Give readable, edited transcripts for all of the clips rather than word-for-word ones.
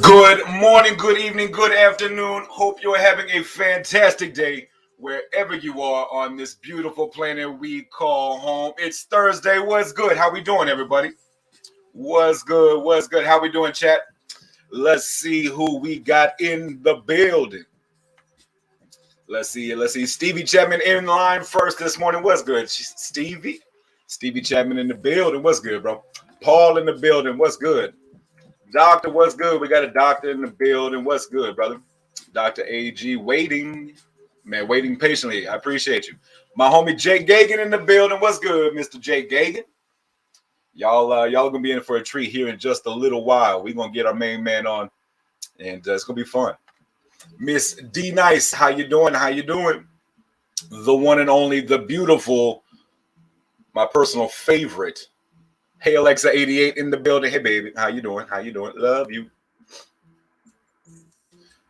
Good morning, good evening, good afternoon. Hope you're having a fantastic day wherever you are on this beautiful planet we call home. It's Thursday. What's good? How we doing, everybody? What's good? What's good? How we doing, chat? Let's see who we got in the building. Let's see. Stevie Chapman in line first this morning. What's good, Stevie? Stevie Chapman in the building. What's good, bro? Paul in the building. What's good? Doctor, what's good? We got a doctor in the building. What's good, brother? Dr. AG waiting. Man, waiting patiently. I appreciate you. My homie Jake Gagan in the building. What's good, Mr. Jake Gagan? Y'all gonna be in for a treat here in just a little while. We're gonna get our main man on, and it's gonna be fun. Miss D Nice, how you doing? How you doing? The one and only, the beautiful, my personal favorite. Hey, Alexa 88 in the building. Hey, baby. How you doing? How you doing? Love you.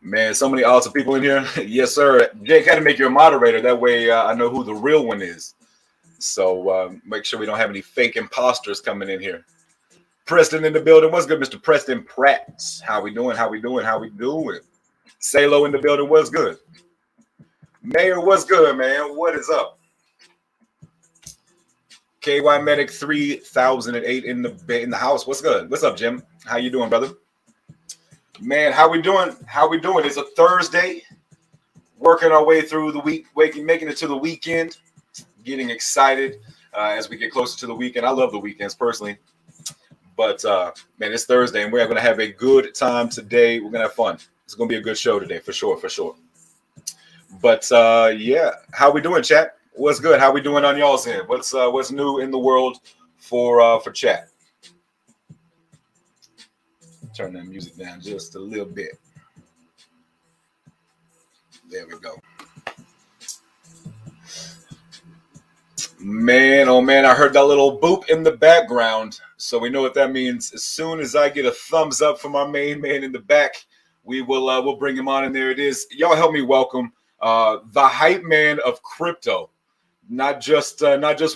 Man, so many awesome people in here. Yes, sir. Jake had to make you a moderator. That way I know who the real one is. So make sure we don't have any fake imposters coming in here. Preston in the building. What's good, Mr. Preston Pratt? How we doing? How we doing? How we doing? Salo in the building. What's good? Mayor, what's good, man? What is up? KY Medic 3008 in the house. What's good? What's up, Jim? How you doing, brother? Man, how we doing? How we doing? It's a Thursday. Working our way through the week, making it to the weekend. Getting excited as we get closer to the weekend. I love the weekends personally. But man, it's Thursday and we're going to have a good time today. We're going to have fun. It's going to be a good show today for sure, for sure. But yeah, how we doing, chat? What's good? How we doing on y'all's end? What's new in the world for chat? Turn that music down just a little bit. There we go. Man, oh man, I heard that little boop in the background. So we know what that means. As soon as I get a thumbs up from our main man in the back, we'll bring him on, and there it is. Y'all help me welcome the hype man of crypto. Not just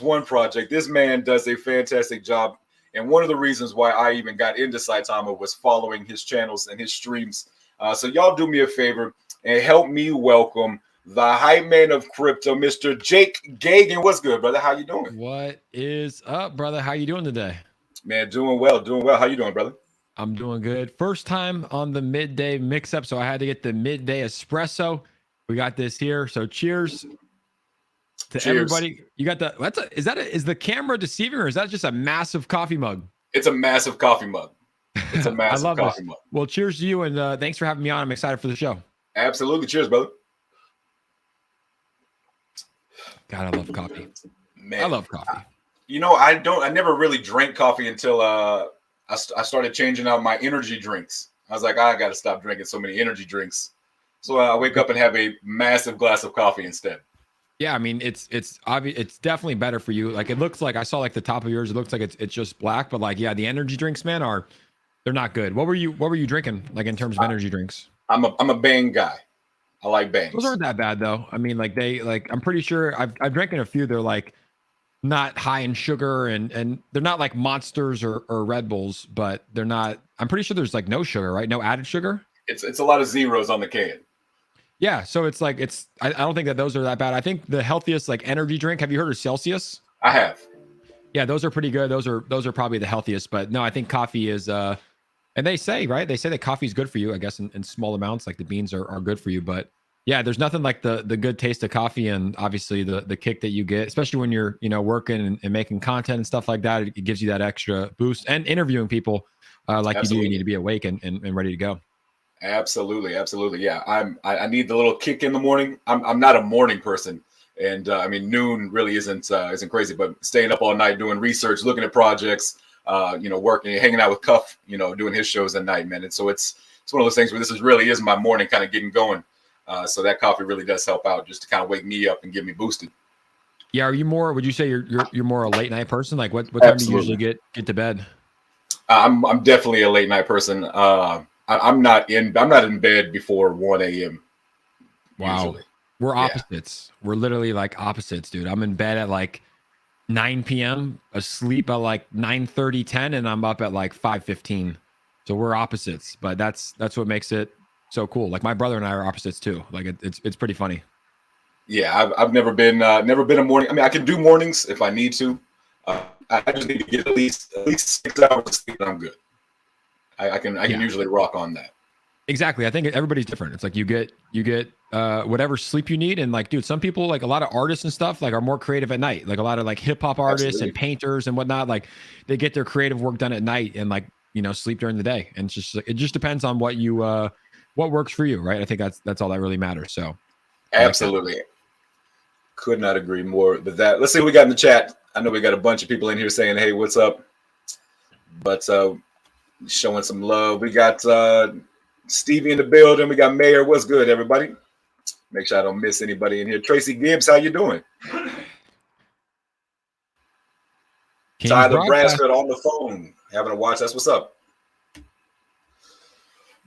one project. This man does a fantastic job. And one of the reasons why I even got into Saitama was following his channels and his streams. So y'all do me a favor and help me welcome the hype man of crypto, Mr. Jake Gagan. What's good, brother? How you doing? What is up, brother? How you doing today? Man, doing well, doing well. How you doing, brother? I'm doing good. First time on the midday mix-up, so I had to get the midday espresso. We got this here, so cheers. To everybody, you got the. Is the camera deceiving, or is that just a massive coffee mug? It's a massive coffee mug. It's a massive I love coffee this. mug. Well, cheers to you, and thanks for having me on. I'm excited for the show. Absolutely, cheers, brother. God, I love coffee. Man, I love coffee. You know, I never really drank coffee until I started changing out my energy drinks. I was like, I got to stop drinking so many energy drinks. So I wake up and have a massive glass of coffee instead. Yeah, I mean, it's obvious. It's definitely better for you. Like, it looks like, I saw like the top of yours. It looks like it's just black, but like, yeah, the energy drinks, man, they're not good. What were you drinking, like, in terms of energy drinks? I'm a Bang guy. I like Those bangs. aren't that bad though. I mean, like I'm pretty sure I've drank in a few. They're like not high in sugar and they're not like Monsters or Red Bulls, but they're not. I'm pretty sure there's like no sugar, right? No added sugar. It's a lot of zeros on the can. Yeah, so it's like I don't think that those are that bad. I think the healthiest like energy drink. Have you heard of Celsius? I have. Yeah, those are pretty good. Those are probably the healthiest. But no, I think coffee is and they say, right? They say that coffee is good for you, I guess, in small amounts, like the beans are good for you. But yeah, there's nothing like the good taste of coffee and obviously the kick that you get, especially when you're, working and making content and stuff like that. It gives you that extra boost and interviewing people like you do. You need to be awake and ready to go. Absolutely, absolutely. Yeah, I need the little kick in the morning. I'm not a morning person, and I mean noon really isn't crazy. But staying up all night doing research, looking at projects, working, hanging out with Cuff, doing his shows at night, man. And so it's one of those things where this really is my morning, kind of getting going. So that coffee really does help out, just to kind of wake me up and get me boosted. Yeah, are you more? Would you say you're more a late night person? Like what time do you usually get to bed? I'm definitely a late night person. I'm not in bed before 1 a.m. Wow. Usually. We're opposites. Yeah. We're literally like opposites, dude. I'm in bed at like 9 p.m., asleep at like 9:30, 10, and I'm up at like 5:15. So we're opposites, but that's what makes it so cool. Like my brother and I are opposites too. Like it's pretty funny. Yeah, I've never been a morning. I mean, I can do mornings if I need to. I just need to get at least 6 hours of sleep and I'm good. I can usually rock on that. Exactly. I think everybody's different. It's like you get whatever sleep you need. And like, dude, some people, like a lot of artists and stuff, like are more creative at night. Like a lot of like hip hop artists and painters and whatnot, like they get their creative work done at night and like, sleep during the day. And it just depends on what you what works for you, right? I think that's all that really matters. So absolutely. Could not agree more with that. Let's see what we got in the chat. I know we got a bunch of people in here saying, hey, what's up? But showing some love. We got Stevie in the building. We got Mayor. What's good, everybody? Make sure I don't miss anybody in here. Tracy Gibbs, how you doing? Tyler Bradford on the phone, having a watch. That's what's up.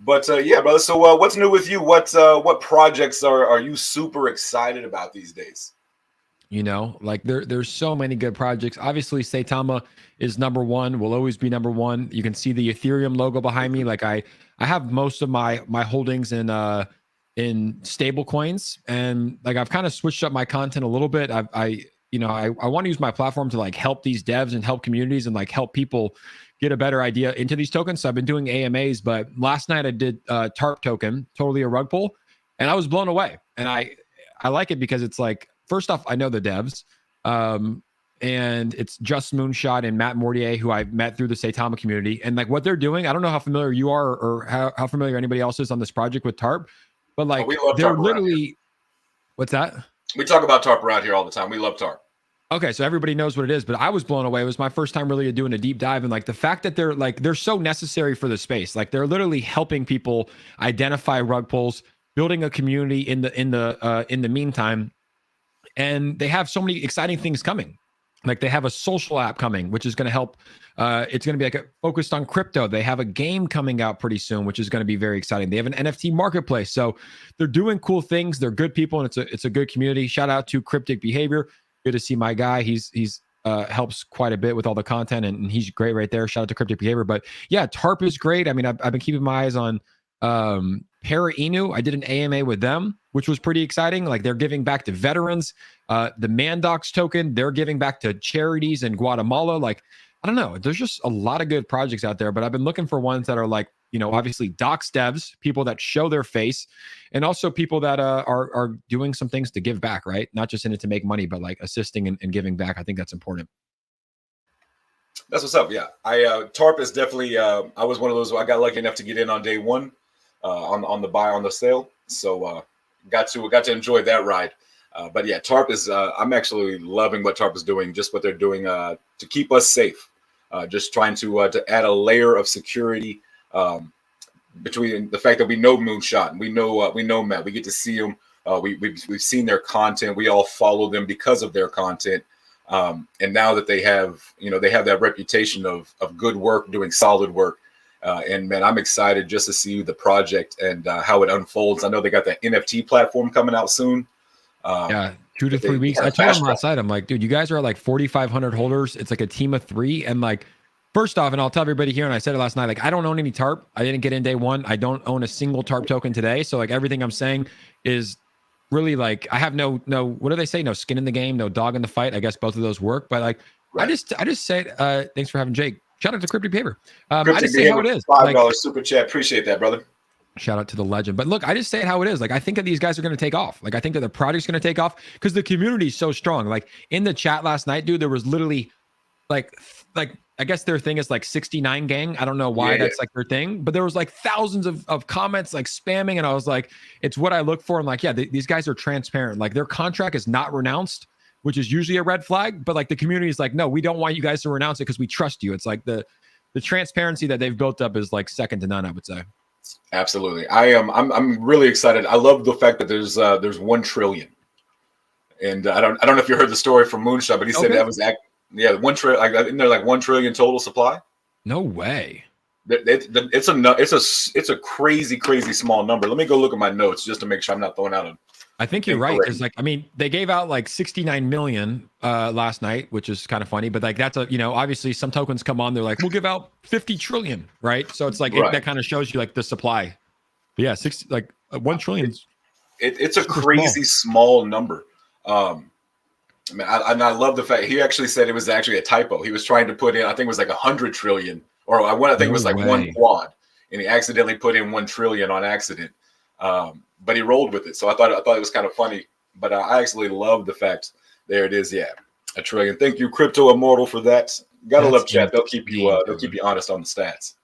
But yeah, brother. So what's new with you? What projects are you super excited about these days? Like there's so many good projects. Obviously, Saitama is number one, will always be number one. You can see the Ethereum logo behind me. Like I have most of my holdings in stable coins, and like I've kind of switched up my content a little bit. I want to use my platform to like help these devs and help communities and like help people get a better idea into these tokens. So I've been doing AMAs, but last night I did TARP token, totally a rug pull, and I was blown away. And I like it because it's like, first off, I know the devs, and it's Just Moonshot and Matt Mortier, who I met through the Saitama community. And like what they're doing, I don't know how familiar you are or how familiar anybody else is on this project with TARP, but like they're literally, what's that? We talk about TARP around here all the time. We love TARP. Okay, so everybody knows what it is, but I was blown away. It was my first time really doing a deep dive, and like the fact that they're so necessary for the space. Like they're literally helping people identify rug pulls, building a community in the meantime. And they have so many exciting things coming. Like they have a social app coming, which is going to help. It's going to be like focused on crypto. They have a game coming out pretty soon, which is going to be very exciting. They have an NFT marketplace. So they're doing cool things. They're good people, and it's a good community. Shout out to Cryptic Behavior. Good to see my guy. He's helps quite a bit with all the content, and he's great right there. Shout out to Cryptic Behavior. But yeah, TARP is great. I mean, I've been keeping my eyes on Para Inu. I did an AMA with them, which was pretty exciting. Like they're giving back to veterans. The Mandox token, they're giving back to charities in Guatemala. Like, I don't know. There's just a lot of good projects out there, but I've been looking for ones that are like, obviously docs devs, people that show their face, and also people that are doing some things to give back, right? Not just in it to make money, but like assisting and giving back. I think that's important. That's what's up. Yeah, TARP is definitely. I was one of those. I got lucky enough to get in on day one, on the buy on the sale. So got to enjoy that ride. But yeah, TARP is. I'm actually loving what TARP is doing. Just what they're doing to keep us safe. Just trying to add a layer of security between the fact that we know Moonshot and we know Matt. We get to see them. We've seen their content. We all follow them because of their content. And now that they have that reputation of good work, doing solid work, And man, I'm excited just to see the project and how it unfolds. I know they got the NFT platform coming out soon. Yeah, 2 to 3 weeks. I told him last night, I'm like, dude, you guys are like 4,500 holders. It's like a team of 3. And like, first off, and I'll tell everybody here, and I said it last night, like, I don't own any TARP. I didn't get in day one. I don't own a single TARP token today. So like everything I'm saying is really like, I have no, what do they say? No skin in the game, no dog in the fight. I guess both of those work. But like, right. I just say, thanks for having Jake. Shout out to Cryptic Paper. I just say how it is. $5 like, super chat. Appreciate that, brother. Shout out to the legend. But look, I just say it how it is. Like, I think that these guys are going to take off. Like, I think that the project's going to take off because the community is so strong. Like in the chat last night, dude, there was literally like I guess their thing is like 69 gang. I don't know why that's like their thing, but there was like thousands of comments like spamming. And I was like, it's what I look for. I'm like, yeah, these guys are transparent. Like their contract is not renounced, which is usually a red flag. But like the community is like, no, we don't want you guys to renounce it because we trust you. It's like the transparency that they've built up is like second to none, I would say. Absolutely. I'm really excited. I love the fact that there's 1 trillion. And I don't know if you heard the story from Moonshot, but he said that was 1 trillion. Like, isn't there like 1 trillion total supply? No way. It's a crazy small number. Let me go look at my notes just to make sure I'm not throwing out I think you're right. Because like, I mean, they gave out like 69 million last night, which is kind of funny. But like, that's obviously some tokens come on. They're like, we'll give out 50 trillion, right? So it's like that kind of shows you like the supply. But yeah, 1 trillion. It's a crazy small number. I mean, I love the fact he actually said it was actually a typo. He was trying to put in, I think it was like 100 trillion, or I think it was like one quad, and he accidentally put in 1 trillion on accident. But he rolled with it, so I thought it was kind of funny. But I actually love the fact there it is. Yeah, 1 trillion. Thank you, Crypto Immortal, for that. Gotta love chat. They'll keep you honest on the stats.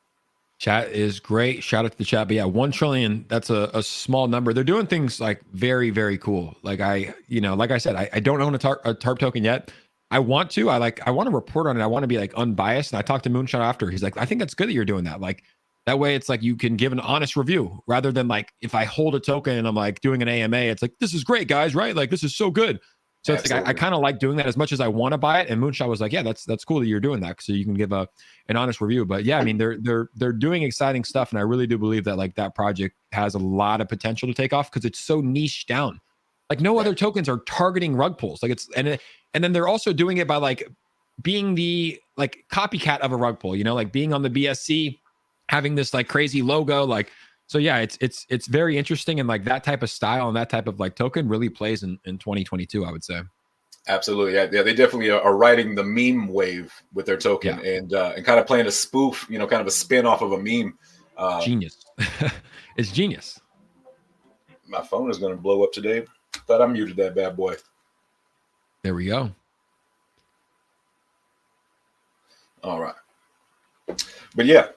Chat is great. Shout out to the chat. But yeah, 1 trillion, that's a small number. They're doing things like very, very cool. Like like I said, I don't own a TARP token yet. I want to. I want to report on it. I want to be like unbiased. And I talked to Moonshot after. He's like, I think that's good that you're doing that. Like that way it's like you can give an honest review rather than like if I hold a token and I'm like doing an AMA, it's like, this is great, guys, right? Like this is so good. So it's like I kind of like doing that as much as I want to buy it. And Moonshot was like, yeah, that's cool that you're doing that. So you can give an honest review. But yeah, I mean, they're doing exciting stuff. And I really do believe that like that project has a lot of potential to take off because it's so niche down. Like no other tokens are targeting rug pulls. Like and then they're also doing it by like being the like copycat of a rug pull, like being on the BSC, having this like crazy logo, like, so yeah, it's very interesting. And like that type of style and that type of like token really plays in 2022, I would say. Absolutely. Yeah. They definitely are riding the meme wave with their token and kind of playing a spoof, kind of a spin off of a meme. Genius. It's genius. My phone is going to blow up today. Thought I muted that bad boy. There we go. All right. But yeah,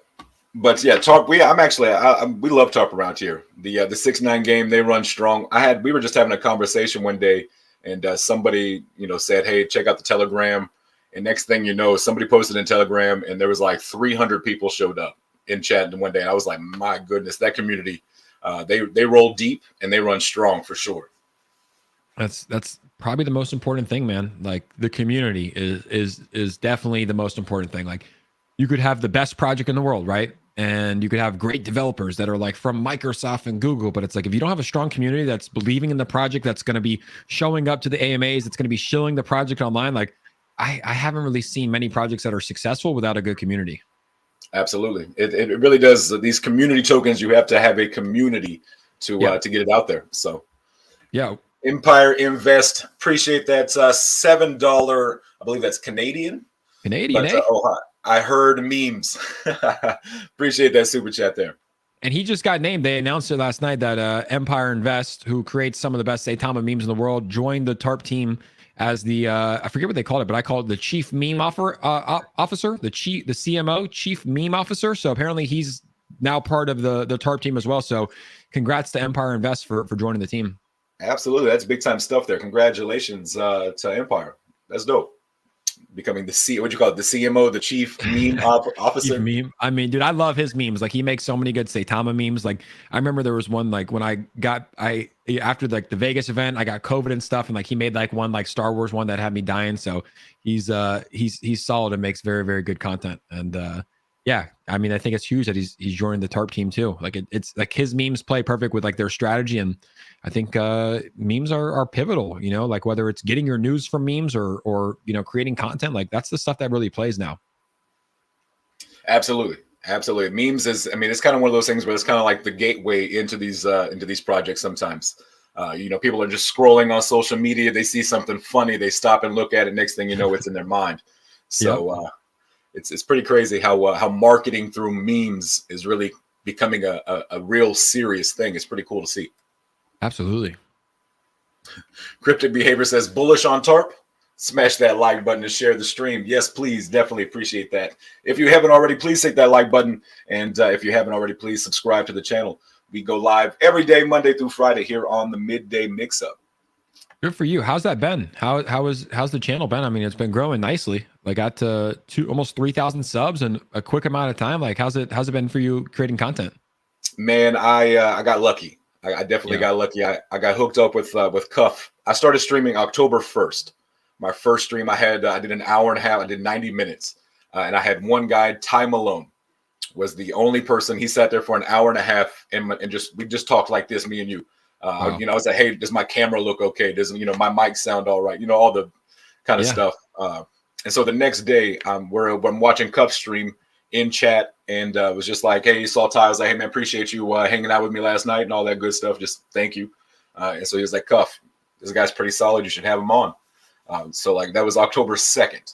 TARP. We love TARP around here. The 6-9 game, they run strong. We were just having a conversation one day, and somebody said, "Hey, check out the Telegram." And next thing you know, somebody posted in Telegram, and there was like 300 people showed up in chat in one day. And I was like, my goodness, that community, they roll deep and they run strong for sure. That's probably the most important thing, man. Like the community is definitely the most important thing. Like you could have the best project in the world, right? And you could have great developers that are like from Microsoft and Google, but it's like if you don't have a strong community that's believing in the project, that's going to be showing up to the AMAs, it's going to be showing the project online. Like I haven't really seen many projects that are successful without a good community. Absolutely, it really does. These community tokens, you have to have a community to get it out there. So yeah. Empire Invest, appreciate that. $7, I believe that's Canadian. But, I heard memes. Appreciate that super chat there. And he just got named. They announced it last night that Empire Invest, who creates some of the best Saitama memes in the world, joined the TARP team as the I forget what they called it, but I call it the chief meme officer, the CMO, chief meme officer. So apparently he's now part of the TARP team as well. So congrats to Empire Invest for joining the team. Absolutely, that's big time stuff there. Congratulations to Empire. That's dope. Becoming the CMO, the chief meme officer. Chief meme. I mean, dude, I love his memes. Like he makes so many good Saitama memes. Like I remember there was one like when after like the Vegas event, I got COVID and stuff, and like he made like one like Star Wars one that had me dying. So he's solid and makes very, very good content. And Yeah, I mean, I think it's huge that he's joining the TARP team too. Like it's like his memes play perfect with like their strategy, and I think memes are pivotal. You know, like whether it's getting your news from memes or creating content, like that's the stuff that really plays now. Absolutely. Absolutely. Memes is, I mean, it's kind of one of those things where it's kind of like the gateway into these projects sometimes. People are just scrolling on social media, they see something funny, they stop and look at it. Next thing you know, it's in their mind. Yep, So it's pretty crazy how marketing through memes is really becoming a real serious thing. It's pretty cool to see. absolutely. Cryptic Behavior says bullish on TARP. Smash that like button and share the stream. Yes, please. Definitely appreciate that. If you haven't already, please hit that like button. And if you haven't already, please subscribe to the channel. We go live every day, Monday through Friday, here on the Midday Mix-Up. Good for you. How's that been? How's the channel been? I mean, it's been growing nicely. Like got to almost 3,000 subs in a quick amount of time. Like how's it been for you creating content? Man, I got lucky. I definitely got lucky. I got hooked up with Cuff. I started streaming October 1st. My first stream I did an hour and a half. I did 90 minutes. And I had one guy, Ty Malone, was the only person. He sat there for an hour and a half and we just talked like this, me and you. Wow. I was like, hey, does my camera look okay? Does my mic sound all right? All the kind of stuff. And so the next day, I'm watching Cuff stream in chat and was just like, hey, saw Ty. I was like, hey man, appreciate you hanging out with me last night and all that good stuff. Just thank you. And so he was like, Cuff, this guy's pretty solid. You should have him on. So like that was October 2nd.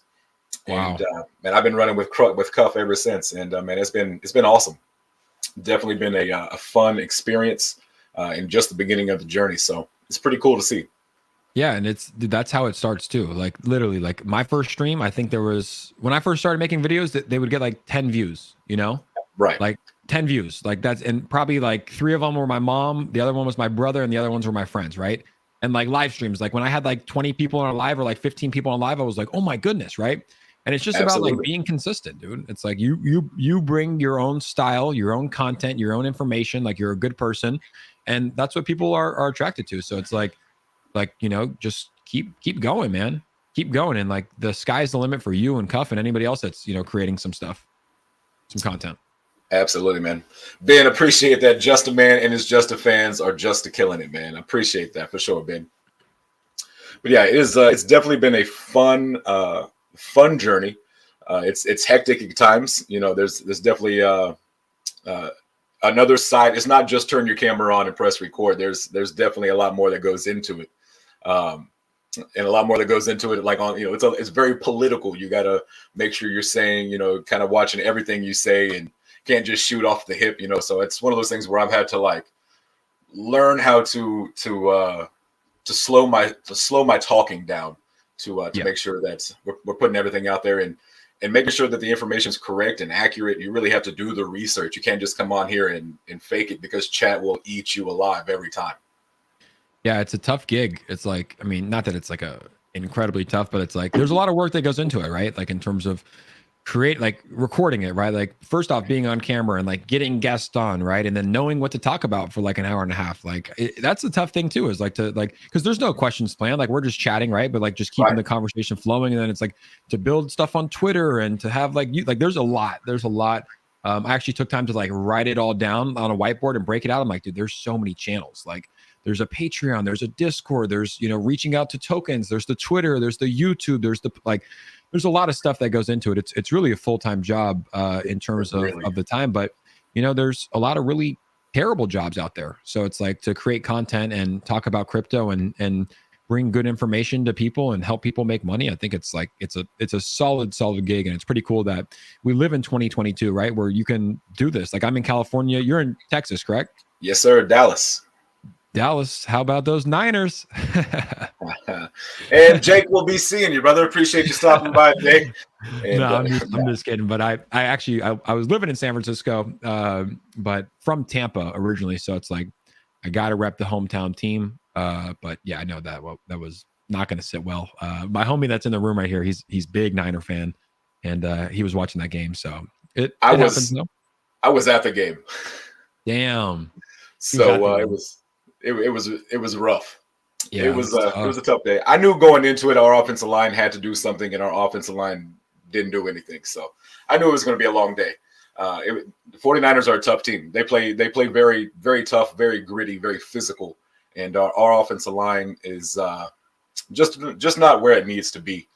Wow. And man, I've been running with Cuff ever since. And man, it's been awesome. Definitely been a fun experience in just the beginning of the journey. So it's pretty cool to see. Yeah, and that's how it starts too. Like literally, like my first stream, I think there was when I first started making videos that they would get like 10 views, Right. Like 10 views. Like that's and probably like 3 of them were my mom, the other one was my brother, and the other ones were my friends, right? And like live streams, like when I had like 20 people on a live or like 15 people on live, I was like, oh my goodness, right? And it's just about like being consistent, dude. It's like you bring your own style, your own content, your own information, like you're a good person, and that's what people are attracted to. So it's like just keep going, man. Keep going, and like the sky's the limit for you and Cuff and anybody else that's creating some stuff, some content. Absolutely, man. Ben, appreciate that. JustAman and his Justa fans are just killing it, man. I appreciate that for sure, Ben. But yeah, it's definitely been a fun journey. It's hectic at times. There's definitely another side. It's not just turn your camera on and press record. There's definitely a lot more that goes into it. And a lot more that goes into it, like it's very political. You got to make sure you're saying, kind of watching everything you say and can't just shoot off the hip, So it's one of those things where I've had to like learn how to slow my talking down to make sure that we're putting everything out there and making sure that the information is correct and accurate. You really have to do the research. You can't just come on here and fake it because chat will eat you alive every time. Yeah, it's a tough gig. It's like, I mean, not that it's like incredibly tough, but it's like there's a lot of work that goes into it, right? Like in terms of recording it, right? Like first off, being on camera and like getting guests on, right? And then knowing what to talk about for like an hour and a half. Like that's the tough thing too, is like because there's no questions planned. Like we're just chatting, right? But like just keeping the conversation flowing. And then it's like to build stuff on Twitter and to have there's a lot. I actually took time to like write it all down on a whiteboard and break it out. I'm like, dude, there's so many channels. Like there's a Patreon, there's a Discord, there's, reaching out to tokens, there's the Twitter, there's the YouTube, there's a lot of stuff that goes into it. It's really a full-time job in terms of the time, but there's a lot of really terrible jobs out there. So it's like to create content and talk about crypto and bring good information to people and help people make money. I think it's a solid gig, and it's pretty cool that we live in 2022, right? Where you can do this. Like I'm in California, you're in Texas, correct? Yes, sir. Dallas, how about those Niners? And Jake will be seeing you, brother. Appreciate you stopping by, Jake. And, no, I'm just kidding. But I actually was living in San Francisco, but from Tampa originally. So it's like I got to rep the hometown team. But yeah, I know that was not going to sit well. My homie that's in the room right here, he's big Niner fan, and he was watching that game. So it happens. No? I was at the game. Damn. So it was rough. Yeah, it was a tough day. I knew going into it, our offensive line had to do something, and our offensive line didn't do anything. So I knew it was going to be a long day. The 49ers are a tough team. They play very, very tough, very gritty, very physical. And our offensive line is just not where it needs to be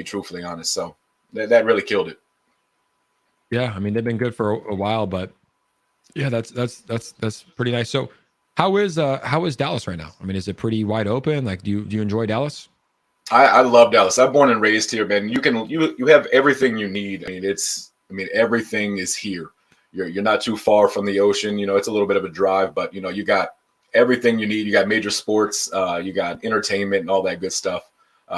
truthfully honest. So that really killed it. Yeah, I mean they've been good for a while, but yeah, that's pretty nice. So how is Dallas right now? I mean, is it pretty wide open? Like, do you enjoy Dallas? I love Dallas. I'm born and raised here, man. You have everything you need. I mean everything is here. You're not too far from the ocean. You know, it's a little bit of a drive, but you know, you got everything you need. You got major sports, you got entertainment and all that good stuff.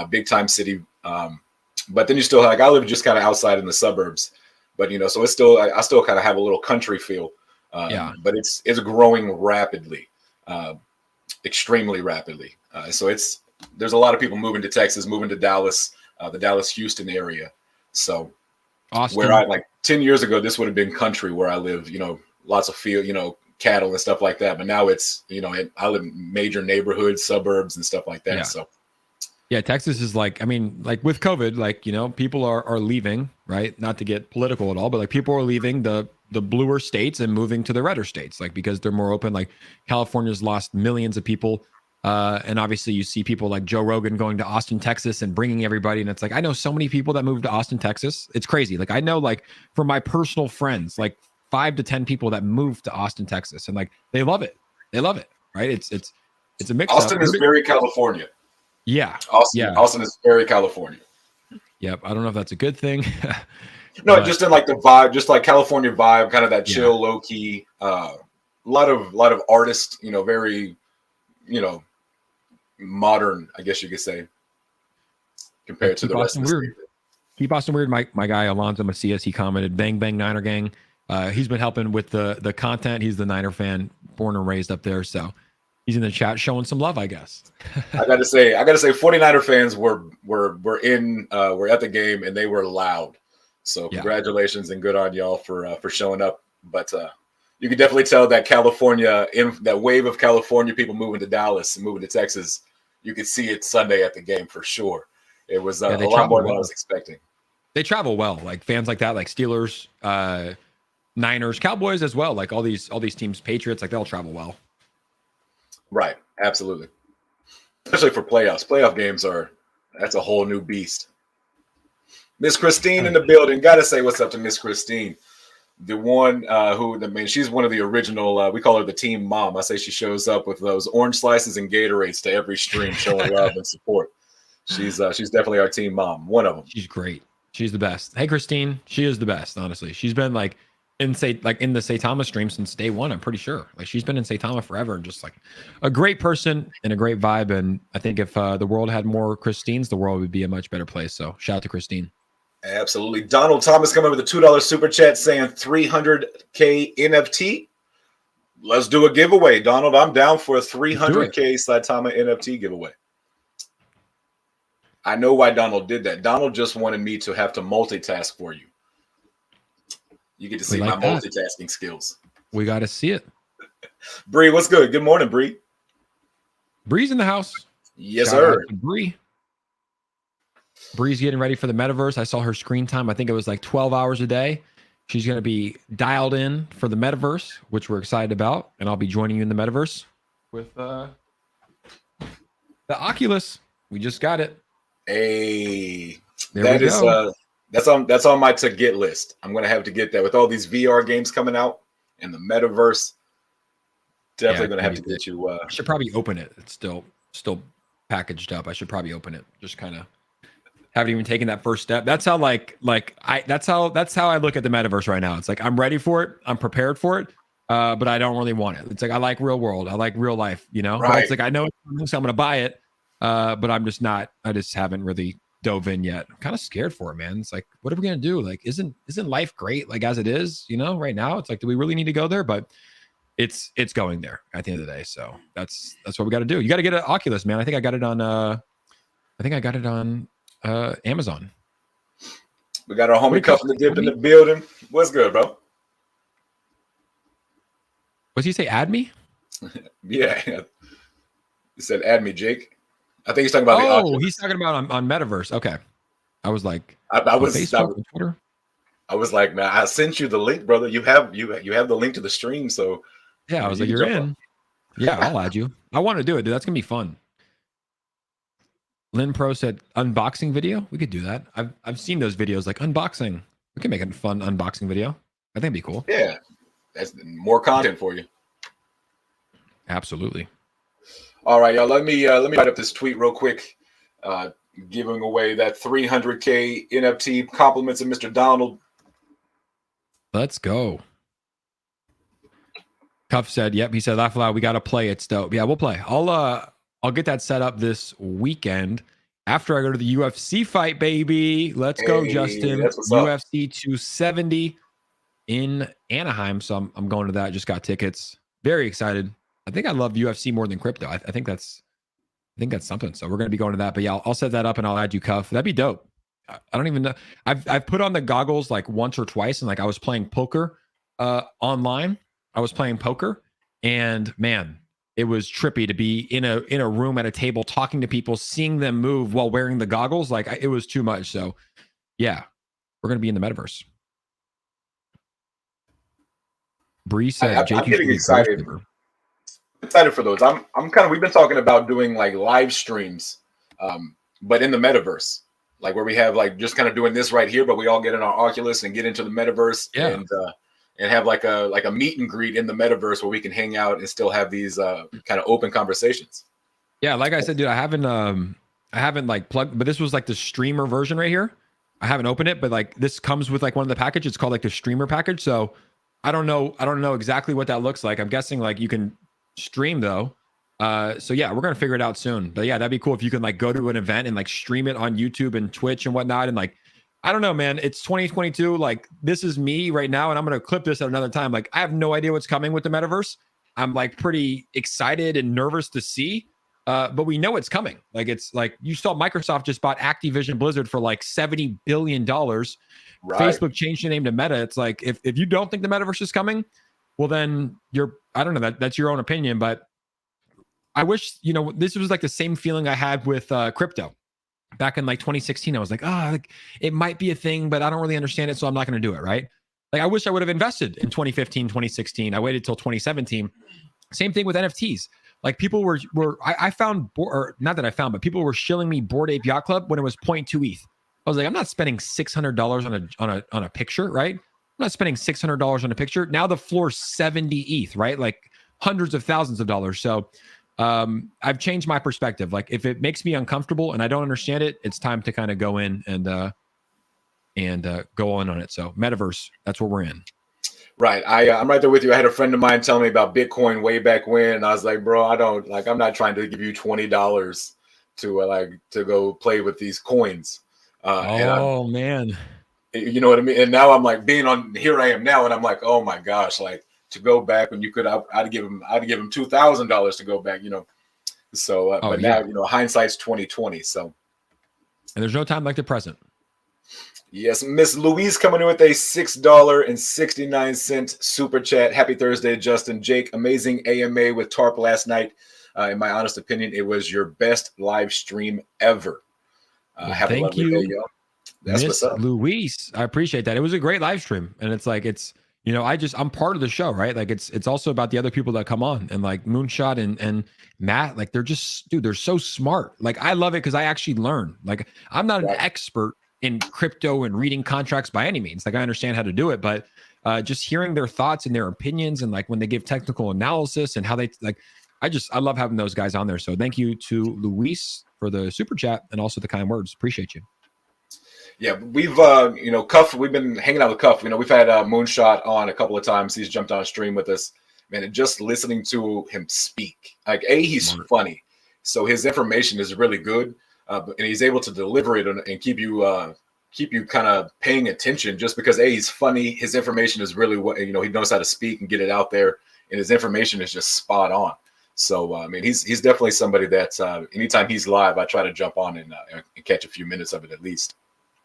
Big time city. But then you still I live just kind of outside in the suburbs, but you know, so it's still I still kind of have a little country feel. But it's growing rapidly, extremely rapidly. So there's a lot of people moving to Texas, moving to Dallas, the Dallas Houston area. So Austin. where like 10 years ago, this would have been country where I live, you know, lots of field, you know, cattle and stuff like that. But now it's, you know, I live in major neighborhoods, suburbs and stuff like that. Yeah. So yeah, Texas is like, I mean, like with COVID, like, you know, people are leaving, right? Not to get political at all, but like people are leaving the bluer states and moving to the redder states, like because they're more open. Like California's lost millions of people. And obviously you see people like Joe Rogan going to Austin, Texas and bringing everybody. And it's like, I know so many people that moved to Austin, Texas. It's crazy. Like I know like from my personal friends, like 5 to 10 people that moved to Austin, Texas. And like, they love it. They love it. Right. It's a mix. Austin is very California. Yeah. Austin is very California. Yep. I don't know if that's a good thing. No, just in like the vibe, just like California vibe, kind of that chill, low key, lot of artists, you know, very, you know, modern, I guess you could say, compared to the rest of the state. Keep Austin weird. My guy Alonzo Macias, he commented, "Bang bang Niner gang." He's been helping with the content. He's the Niner fan, born and raised up there, so he's in the chat showing some love, I guess. I gotta say, 49er fans were at the game and they were loud. So congratulations and good on y'all for showing up. But you can definitely tell that California, in that wave of California people moving to Dallas and moving to Texas, you could see it Sunday at the game for sure. It was a lot more than I was expecting. They travel well, like fans like that, like Steelers, Niners, Cowboys as well. Like all these teams, Patriots, like they'll travel well. Right, absolutely. Especially for playoffs. Playoff games that's a whole new beast. Miss Christine in the building. Got to say what's up to Miss Christine. The one she's one of the original, we call her the team mom. I say she shows up with those orange slices and Gatorades to every stream, showing love and support. She's definitely our team mom. One of them. She's great. She's the best. Hey, Christine. She is the best, honestly. She's been like in the Saitama stream since day one, I'm pretty sure. Like she's been in Saitama forever and just like a great person and a great vibe. And I think if the world had more Christines, the world would be a much better place. So shout out to Christine. Absolutely. Donald Thomas coming with a $2 super chat saying 300K NFT. Let's do a giveaway, Donald. I'm down for a 300K Saitama NFT giveaway. I know why Donald did that. Donald just wanted me to have to multitask for you. You get to see my multitasking skills. We got to see it. Bree, what's good? Good morning, Bree. Bree's in the house. Yes, sir. Bree. Bree's getting ready for the metaverse. I saw her screen time. I think it was like 12 hours a day. She's going to be dialed in for the metaverse, which we're excited about. And I'll be joining you in the metaverse with the Oculus. We just got it. Hey, that's on my to get list. I'm going to have to get that with all these VR games coming out and the metaverse. Definitely going to have to get you. I should probably open it. It's still packaged up. I should probably open it. Just kind of haven't even taken that first step. That's how that's how I look at the metaverse right now. It's like I'm ready for it. I'm prepared for it. But I don't really want it. It's like I like real world. I like real life, you know? Right. But it's like I know it's coming, so I'm gonna buy it. But I'm just not, I just haven't really dove in yet. I'm kind of scared for it, man. It's like, what are we gonna do? Like, isn't life great like as it is, you know, right now? It's like, do we really need to go there? But it's going there at the end of the day. So that's what we got to do. You got to get an Oculus, man. I think I got it on Amazon. We got our homie Cuffing the Dip in the building. What's good, bro? What's he say? Add me? Yeah. He said, add me, Jake. I think he's talking about the Oculus. He's talking about on Metaverse. Okay. I was like, I was Facebook, Twitter. I was like, man, I sent you the link, brother. You have the link to the stream, so Yeah, I was you like, can you're jump on. in. Yeah, I'll add you. I want to do it, dude. That's gonna be fun. Lynn Pro said unboxing video. We could do that. I've seen those videos like unboxing. We can make a fun unboxing video. I think it'd be cool. Yeah, that's more content for you. Absolutely. All right, y'all. Let me write up this tweet real quick. Giving away that 300K NFT compliments of Mr. Donald. Let's go. Cuff said, "Yep." He said, "Laugh loud. We got to play. It's dope. Yeah, we'll play. I'll get that set up this weekend after I go to the UFC fight, baby. Let's go, Justin. UFC 270 in Anaheim. So I'm going to that. Just got tickets. Very excited. I think I love UFC more than crypto. I think that's something. So we're going to be going to that. But yeah, I'll set that up and I'll add you, Cuff. That'd be dope. I don't even know. I've put on the goggles like once or twice, and like I was playing poker online. I was playing poker, and man, it was trippy to be in a room at a table talking to people, seeing them move while wearing the goggles. Like it was too much. So yeah, we're going to be in the metaverse. Bree said, I'm getting excited. Excited for those. We've been talking about doing like live streams, but in the metaverse, like where we have like just kind of doing this right here, but we all get in our Oculus and get into the metaverse and have like a meet and greet in the metaverse where we can hang out and still have these kind of open conversations. Yeah, like I said, dude, I haven't like plugged, but this was like the streamer version right here. I haven't opened it, but like this comes with like one of the packages. It's called like the streamer package. So I don't know exactly what that looks like. I'm guessing like you can stream though. So yeah, we're gonna figure it out soon. But yeah, that'd be cool if you can like go to an event and like stream it on YouTube and Twitch and whatnot. And like, I don't know, man. It's 2022. Like this is me right now, and I'm gonna clip this at another time. Like I have no idea what's coming with the metaverse. I'm like pretty excited and nervous to see. But we know it's coming. Like it's like you saw Microsoft just bought Activision Blizzard for like $70 billion. Right. Facebook changed the name to Meta. It's like if you don't think the metaverse is coming, well then I don't know, that's your own opinion, but I wish, this was like the same feeling I had with crypto back in like 2016. I was like, like it might be a thing, but I don't really understand it, so I'm not going to do it, right? Like I wish I would have invested in 2015, 2016. I waited till 2017. Same thing with NFTs. Like people I found, or not that I found, but people were shilling me Bored Ape Yacht Club when it was 0.2 ETH. I was like, I'm not spending $600 on a picture, right? I'm not spending $600 on a picture. Now the floor's 70 ETH, right? Like hundreds of thousands of dollars. So I've changed my perspective. Like if it makes me uncomfortable and I don't understand it, it's time to kind of go in and go on it. So metaverse, that's what we're in. Right. I'm right there with you. I had a friend of mine tell me about Bitcoin way back when, and I was like, bro, I'm not trying to give you $20 to go play with these coins. Man. You know what I mean? And now I'm like here I am now, and I'm like, oh my gosh, like to go back when you could, I'd give him $2,000 to go back, So, but now, hindsight's 2020. So, and there's no time like the present. Yes, Miss Louise coming in with a $6.69 super chat. Happy Thursday, Justin. Jake, amazing AMA with Tarp last night. In my honest opinion, it was your best live stream ever. Thank you, day, That's Miss what's up. Louise. I appreciate that. It was a great live stream, and it's like I'm part of the show, right? Like it's also about the other people that come on, and like Moonshot and Matt. Like they're just, dude, they're so smart. Like I love it because I actually learn. Like I'm not an expert in crypto and reading contracts by any means. Like I understand how to do it, but just hearing their thoughts and their opinions, and like when they give technical analysis and how they like, I love having those guys on there. So thank you to Luis for the super chat and also the kind words. Appreciate you. Yeah, we've Cuff. We've been hanging out with Cuff. We've had Moonshot on a couple of times. He's jumped on a stream with us, man. And just listening to him speak, like he's funny, so his information is really good. And he's able to deliver it and keep you kind of paying attention just because he's funny. His information is really what, he knows how to speak and get it out there, and his information is just spot on. So, he's definitely somebody that anytime he's live, I try to jump on and catch a few minutes of it at least.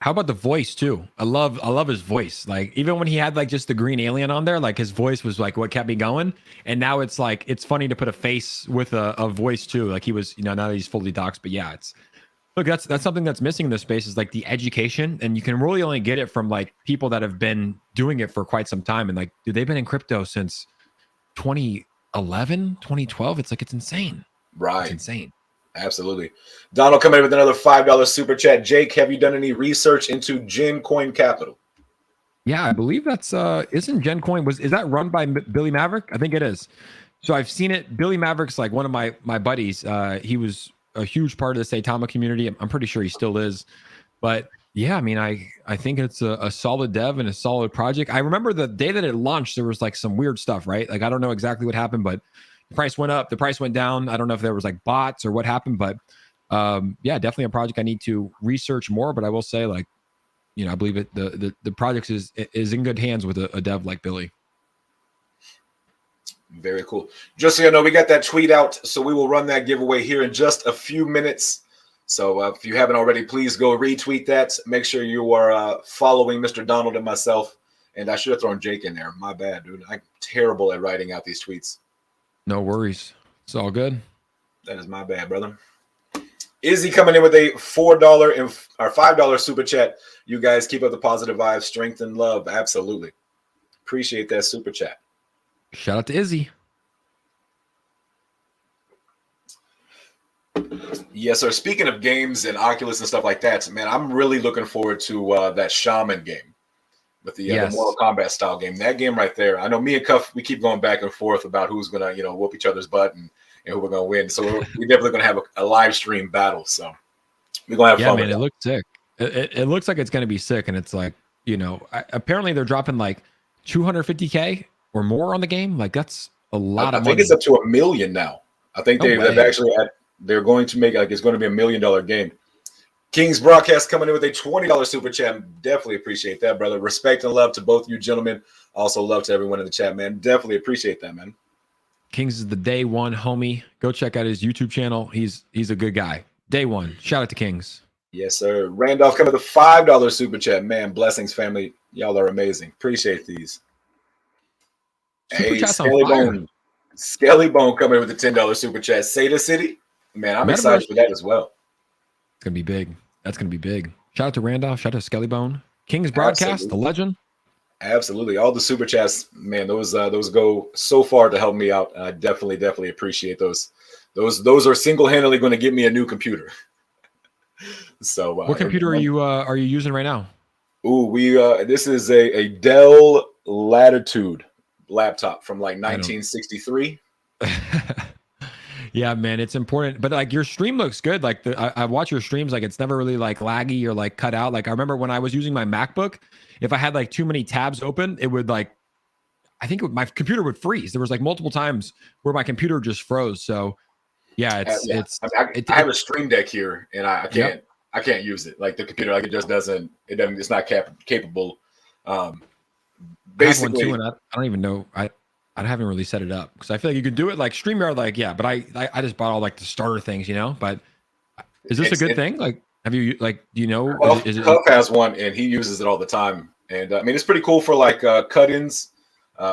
How about the voice too? I love his voice. Like even when he had like just the green alien on there, like his voice was like what kept me going. And now it's like, it's funny to put a face with a voice too. Like he was, now that he's fully doxxed, but yeah, Look, that's something that's missing in this space is like the education, and you can really only get it from like people that have been doing it for quite some time. And like, dude, they've been in crypto since 2011, 2012. It's like, it's insane. Right. It's insane. Absolutely. Donald coming in with another $5 super chat. Jake, have you done any research into Gen Coin Capital? Yeah, I believe that's isn't GenCoin is that run by Billy Maverick? I think it is. So I've seen it. Billy Maverick's like one of my buddies. He was a huge part of the Saitama community. I'm pretty sure he still is. But yeah, I mean, I think it's a solid dev and a solid project. I remember the day that it launched, there was like some weird stuff, right? Like I don't know exactly what happened, but the price went up, the price went down. I don't know if there was like bots or what happened, but yeah, definitely a project I need to research more. But I will say, like, you know, I believe it. The project is in good hands with a dev like Billy. Very cool. Just so you know, we got that tweet out, so we will run that giveaway here in just a few minutes. So if you haven't already, please go retweet that. Make sure you are following Mr. Donald and myself. And I should have thrown Jake in there. My bad, dude. I'm terrible at writing out these tweets. No worries. It's all good. That is my bad, brother. Izzy coming in with a $4 or $5 super chat. You guys keep up the positive vibes, strength, and love. Absolutely. Appreciate that super chat. Shout out to Izzy. Yes, sir. Speaking of games and Oculus and stuff like that, man, I'm really looking forward to that Shaman game with the Mortal Kombat style game. That game right there. I know me and Cuff, we keep going back and forth about who's gonna, whoop each other's butt and who we're gonna win. So we're definitely gonna have a live stream battle. So we're gonna have fun. Yeah, man, it looks sick. It looks like it's gonna be sick, and it's like, apparently they're dropping like 250K or more on the game. Like that's a lot of money. I think it's up to $1 million now. I think they've actually they're going to make like it's going to be $1 million game. King's Broadcast coming in with a $20 super chat. Definitely appreciate that, brother. Respect and love to both you gentlemen. Also love to everyone in the chat, man. Definitely appreciate that, man. Kings is the day one homie. Go check out his YouTube channel. He's a good guy. Day one. Shout out to Kings. Yes, sir. Randolph coming with a $5 super chat. Man, blessings, family. Y'all are amazing. Appreciate these. Super chat's on fire. Skelly Bone coming in with a $10 super chat. Seda City. Man, I'm excited for that as well. It's going to be big. That's going to be big. Shout out to Randolph. Shout out to Skelly Bone. King's Broadcast, the legend. Absolutely. All the super chats, man, those go so far to help me out. I definitely appreciate those. Those are single-handedly going to get me a new computer. So what computer are you using right now? Ooh, this is a Dell Latitude laptop from like 1963. Yeah, man, it's important. But like your stream looks good. Like I watch your streams, like it's never really like laggy or like cut out. Like I remember when I was using my MacBook, if I had like too many tabs open, it would like, I think my computer would freeze. There was like multiple times where my computer just froze. So yeah, I have a Stream Deck here and I can't use it. Like the computer, like it's not capable. Basically, I don't even know. I haven't really set it up because I feel like you could do it like StreamYard, like, yeah, but I just bought all like the starter things, but is this a good thing? Like, have you like, do you know? Cuff has one and he uses it all the time. And I mean, it's pretty cool for like cut-ins.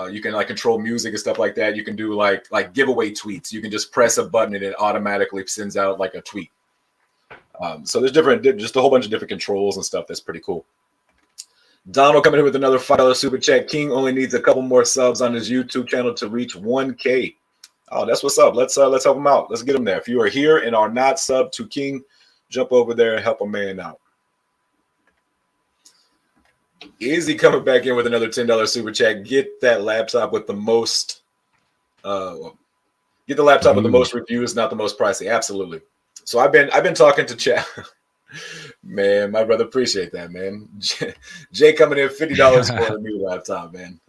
You can like control music and stuff like that. You can do like giveaway tweets. You can just press a button and it automatically sends out like a tweet. So there's just a whole bunch of different controls and stuff. That's pretty cool. Donald coming in with another $5 super chat. King only needs a couple more subs on his YouTube channel to reach 1K. Oh, that's what's up. Let's help him out. Let's get him there. If you are here and are not subbed to King, jump over there and help a man out. Izzy coming back in with another $10 super chat. Get that laptop with the most. Get the laptop with the most reviews, not the most pricey. Absolutely. So I've been talking to chat. Man, my brother, appreciate that, man. Jay coming in $50 for a new laptop, man.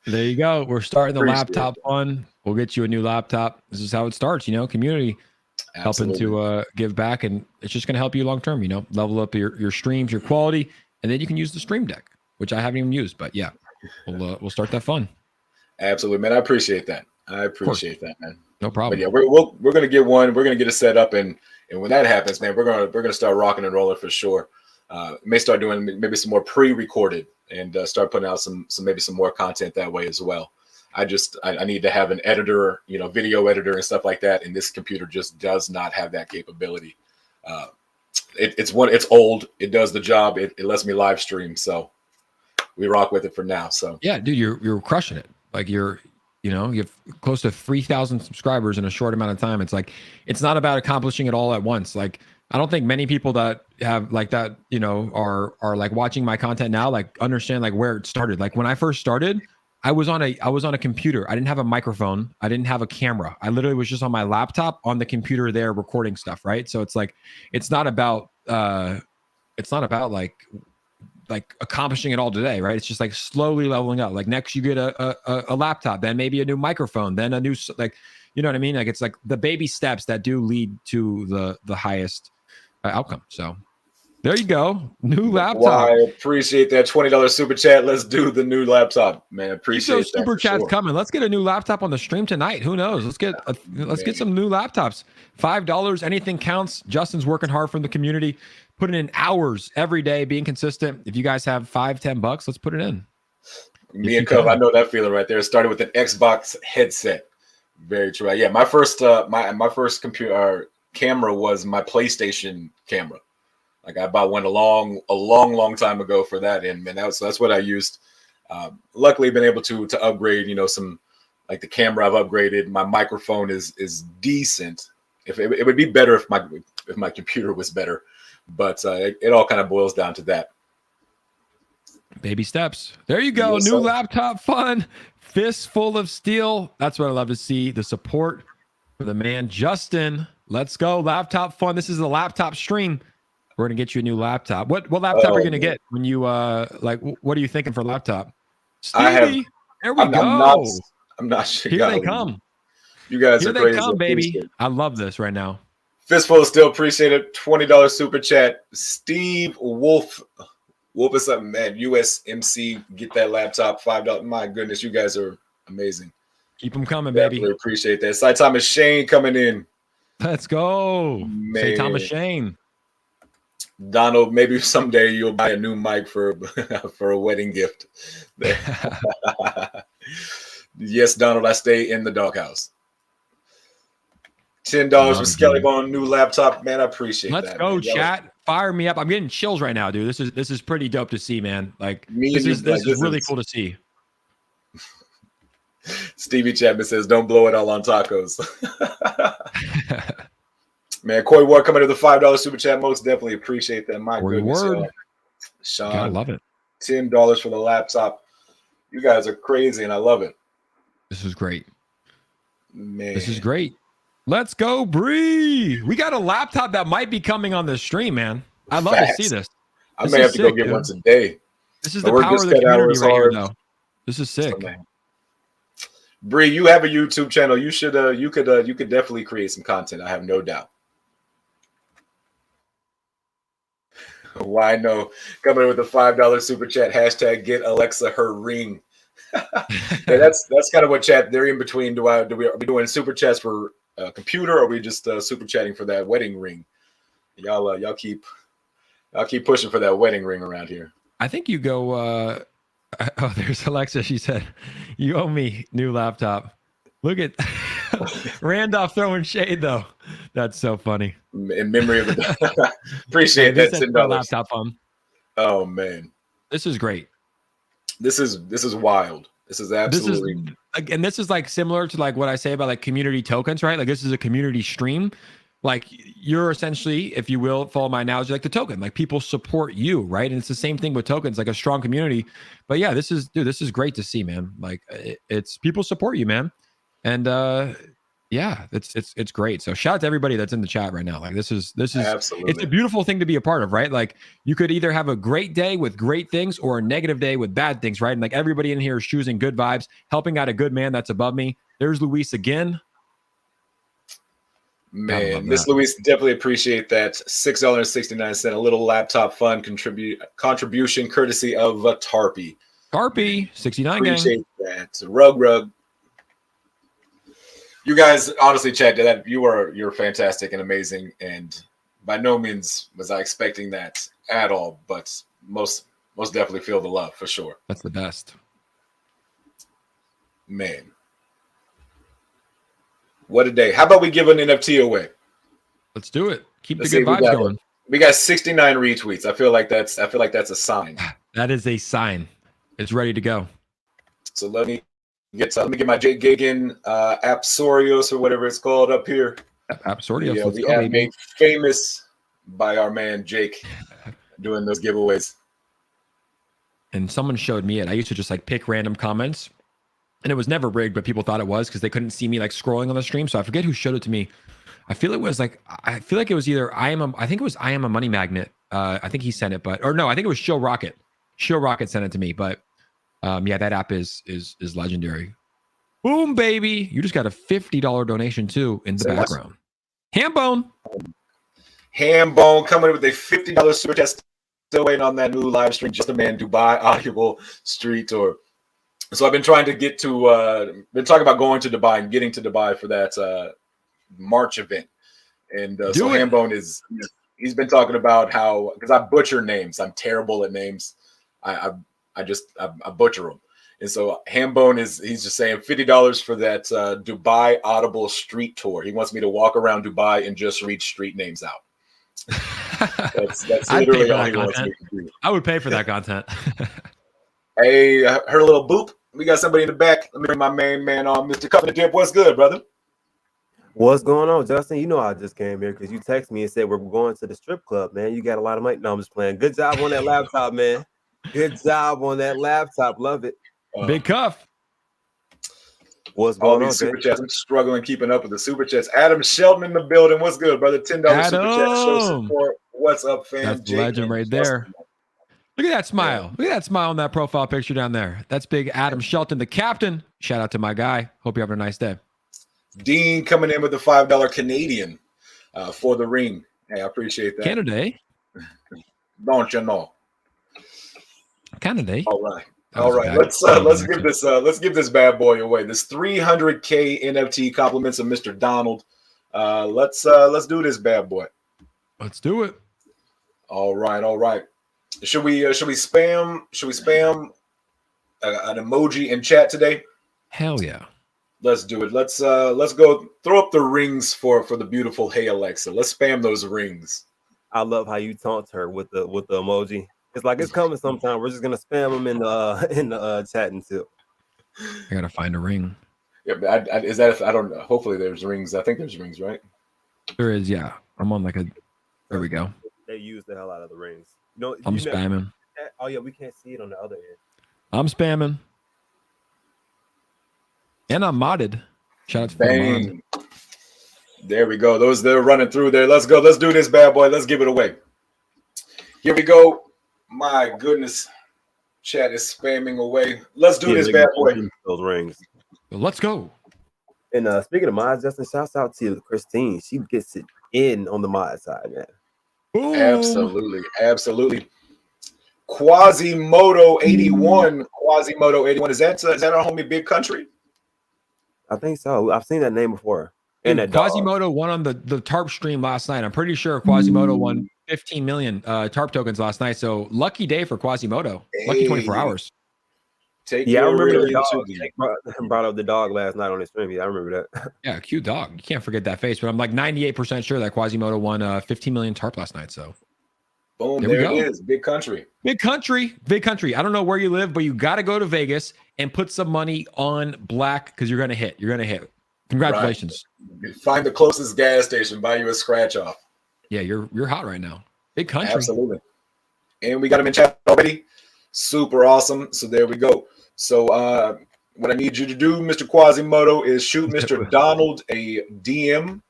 There you go. We're starting the laptop fund. We'll get you a new laptop. This is how it starts, community. Absolutely. Helping to give back, and it's just going to help you long term, level up your streams, your quality, and then you can use the Stream Deck, which I haven't even used, but yeah, we'll start that fun. Absolutely, man. I appreciate that. Man. No problem. But yeah, we're going to get one. We're going to get it set up, and when that happens, man, we're gonna start rocking and rolling for sure. May start doing maybe some more pre-recorded and start putting out some more content that way as well. I need to have an editor, video editor and stuff like that, and this computer just does not have that capability. It's old. It does the job. It lets me live stream. So we rock with it for now. So yeah, dude, you're crushing it. Like you have close to 3,000 subscribers in a short amount of time. It's like, it's not about accomplishing it all at once. Like, I don't think many people that have like that, are like watching my content now, like understand like where it started. Like when I first started, I was on a computer. I didn't have a microphone. I didn't have a camera. I literally was just on my laptop on the computer there recording stuff. Right. So it's like, it's not about like accomplishing it all today, right? It's just like slowly leveling up. Like next you get a laptop, then maybe a new microphone, then a new, like, you know what I mean? Like it's like the baby steps that do lead to the highest outcome. So there you go. New laptop. Well, I appreciate that $20 super chat. Let's do the new laptop, man. Appreciate those that. Super chats coming. Let's get a new laptop on the stream tonight. Who knows? Let's get some new laptops. $5, anything counts. Justin's working hard for the community, putting in hours every day, being consistent. If you guys have $5-10, let's put it in. Me and Cove, I know that feeling right there. It started with an Xbox headset. Very true. Yeah, my first my first computer camera was my PlayStation camera. Like I bought one a long time ago for that, and man, that's what I used. Luckily, been able to upgrade. Some like the camera I've upgraded. My microphone is decent. If it would be better if my computer was better, but it all kind of boils down to that. Baby steps. There you go. Yes, new sir. laptop fun. Fistful of steel. That's what I love to see. The support for the man Justin. Let's go. Laptop fun. This is a laptop stream. We're gonna get you a new laptop. What laptop are you gonna get when you like? What are you thinking for laptop? Stevie, there we go. I'm not sure. Here they come. You guys Here are they crazy. come, baby. I love this right now. Fistful of Steel, appreciate it. $20 super chat. Steve Wolf is something, man. USMC, get that laptop. $5. My goodness, you guys are amazing. Keep them coming, Definitely baby. appreciate that. Cy Thomas Shane coming in. Let's go. Man. Say Thomas Shane. Donald, maybe someday you'll buy a new mic for a wedding gift. Yes, Donald, I stay in the doghouse. $10 for Skelly Bone, new laptop, man. I appreciate that. Let's go, chat. Fire me up. I'm getting chills right now, dude. This is pretty dope to see, man. Like this is really cool to see. Stevie Chapman says, "Don't blow it all on tacos." Man, Coy Ward coming to the $5 super chat. Most definitely appreciate that. My goodness, Sean, I love it. $10 for the laptop. You guys are crazy, and I love it. This is great. Man, this is great. Let's go, Bree. We got a laptop that might be coming on the stream, man. I'd love to see this. I may have to go get one today. This is the power of the community right here, though. This is sick. Bree, you have a YouTube channel. You should you could definitely create some content. I have no doubt. Why no? Coming with a $5 super chat. # get Alexa her ring. Yeah, that's kind of what chat they're in between. Are we doing super chats for computer, or are we just super chatting for that wedding ring? Y'all keep pushing for that wedding ring around here. I think you go. Oh, there's Alexa. She said, "You owe me new laptop." Look at Randolph throwing shade though. That's so funny. In memory of the appreciate that $10 laptop fun. Oh man, this is great. This is wild. This is absolutely. This is like similar to like what I say about like community tokens, right? Like this is a community stream. Like you're essentially, if you will, follow my analogy, like the token. Like people support you, right? And it's the same thing with tokens, like a strong community. But yeah, this is great to see, man. Like it's people support you, man. And yeah, it's great. So shout out to everybody that's in the chat right now. Like this is absolutely. It's a beautiful thing to be a part of, right? Like you could either have a great day with great things or a negative day with bad things, right? And like everybody in here is choosing good vibes, helping out a good man that's above me. There's Luis again. Man, Miss Luis, definitely appreciate that. $6.69, a little laptop fund contribution courtesy of Tarpy. Tarpy, 69 appreciate gang. That. Rug. You guys, honestly, Chad, you're fantastic and amazing, and by no means was I expecting that at all. But most definitely feel the love for sure. That's the best, man. What a day! How about we give an NFT away? Let's do it. Keep the good vibes going. We got 69 retweets. I feel like that's a sign. That is a sign. It's ready to go. So let me get my Jake Gagan Apsorios or whatever it's called up here. Apsorios, let's the go, app baby. made famous by our man Jake doing those giveaways. And someone showed me it. I used to just like pick random comments, and it was never rigged, but people thought it was because they couldn't see me like scrolling on the stream. So I forget who showed it to me. I feel it was either I think it was I Am a Money Magnet. I think he sent it, I think it was Show Rocket. Show Rocket sent it to me, but yeah, that app is legendary. Boom, baby! You just got a $50 donation too in the background. Hambone coming in with a $50 super chat. Still waiting on that new live stream, JustAman Dubai Audible Street Tour. So I've been trying to get to, been talking about going to Dubai and getting to Dubai for that March event. And so Hambone he's been talking about how, because I butcher names. I'm terrible at names. I butcher them. And so Hambone he's just saying $50 for that Dubai Audible Street Tour. He wants me to walk around Dubai and just read street names out. That's literally all he wants me to do. I would pay for that content. Hey, I heard a little boop. We got somebody in the back. Let me bring my main man on, Mr. Cup and Dip. What's good, brother? What's going on, Justin? You know I just came here because you texted me and said we're going to the strip club, man. You got a lot of money. No, I'm just playing. Good job on that laptop, man. Good job on that laptop. Love it. Big cuff. What's going on, super chats. I'm struggling keeping up with the super chats. Adam Shelton in the building. What's good, brother? $10 super chat. Show support. What's up, fam? That's legend right there. Look at that smile. Yeah. Look at that smile on that profile picture down there. That's big Adam Shelton, the captain. Shout out to my guy. Hope you're having a nice day. Dean coming in with the $5 Canadian for the ring. Hey, I appreciate that. Canada. Don't you know? Canada. All right. All right, let's give this bad boy away. This 300K NFT compliments of Mr. Donald. Let's do this bad boy. Let's do it. All right. Should we spam an emoji in chat today? Hell yeah. Let's do it. Let's go throw up the rings for the beautiful Hey Alexa. Let's spam those rings. I love how you taunt her with the emoji. It's like it's coming sometime. We're just gonna spam them in the chat until. I gotta find a ring. Yeah, but I don't know. Hopefully there's rings. I think there's rings, right? There is, yeah. I'm on like a. There we go. They use the hell out of the rings. I'm spamming. Oh yeah, we can't see it on the other end. I'm spamming. And I'm modded. Shout out to Bang. There we go. They're running through there. Let's go. Let's do this bad boy. Let's give it away. Here we go. My goodness. Chat is spamming away. Let's do this bad boy. Those rings. Let's go. And speaking of mods, Justin, shouts out to Christine. She gets it in on the mod side, man. Ooh. Absolutely. Quasimodo 81. Is that our homie Big Country? I think so. I've seen that name before. And that Quasimodo won on the TARP stream last night. I'm pretty sure Quasimodo won 15 million TARP tokens last night. So lucky day for Quasimodo. Lucky 24 hours. I remember the dog. Brought up the dog last night on his stream. Yeah, I remember that. Yeah, cute dog. You can't forget that face. But I'm like 98% sure that Quasimodo won 15 million TARP last night. So boom, there it is. Big country. Big country. I don't know where you live, but you got to go to Vegas and put some money on black because you're gonna hit. Congratulations. Right. Find the closest gas station, buy you a scratch off. Yeah, you're hot right now. Big country. Absolutely. And we got him in chat already. Super awesome. So there we go. So what I need you to do, Mr. Quasimodo, is shoot Mr. Donald a DM,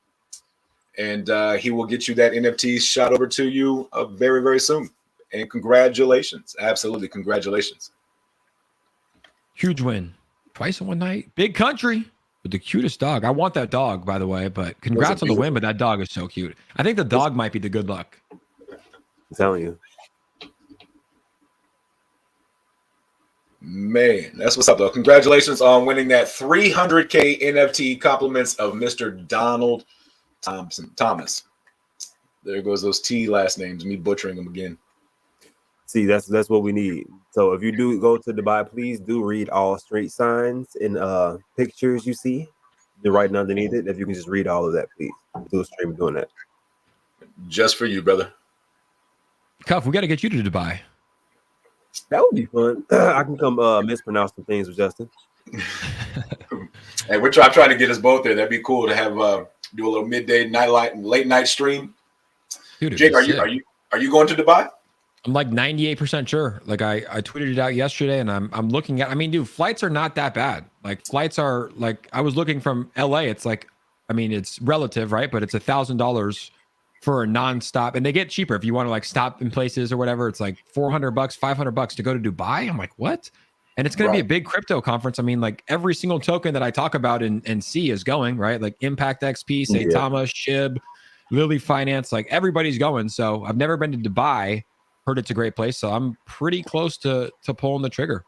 and he will get you that NFT shot over to you very, very soon. And congratulations. Absolutely. Congratulations. Huge win. Twice in one night. Big country. With the cutest dog. I want that dog, by the way, but congrats on the win, but that dog is so cute. I think the dog might be the good luck. I'm telling you. Man, that's what's up, though. Congratulations on winning that 300K NFT compliments of Mr. Donald Thomas. There goes those T last names, me butchering them again. See, that's what we need. So if you do go to Dubai, please do read all street signs and pictures you see. They're writing underneath it. If you can just read all of that, please. Do a stream doing that. Just for you, brother. Cuff, we got to get you to Dubai. That would be fun. I can come mispronounce some things with Justin. Hey, I'm trying to get us both there. That'd be cool to have do a little midday late night stream. Dude, Jake, are you going to Dubai? I'm like 98% sure. Like I tweeted it out yesterday, and I'm looking at. I mean, dude, flights are not that bad. Like flights are like I was looking from LA. It's like, I mean, it's relative, right? But it's $1,000 for a nonstop, and they get cheaper if you want to like stop in places or whatever. It's like $400, $500 to go to Dubai. I'm like, what? And it's going to be a big crypto conference. I mean, like every single token that I talk about and see is going, right? Like Impact XP, Saitama, SHIB, Lily Finance, like everybody's going. So I've never been to Dubai. Heard it's a great place. So I'm pretty close to pulling the trigger.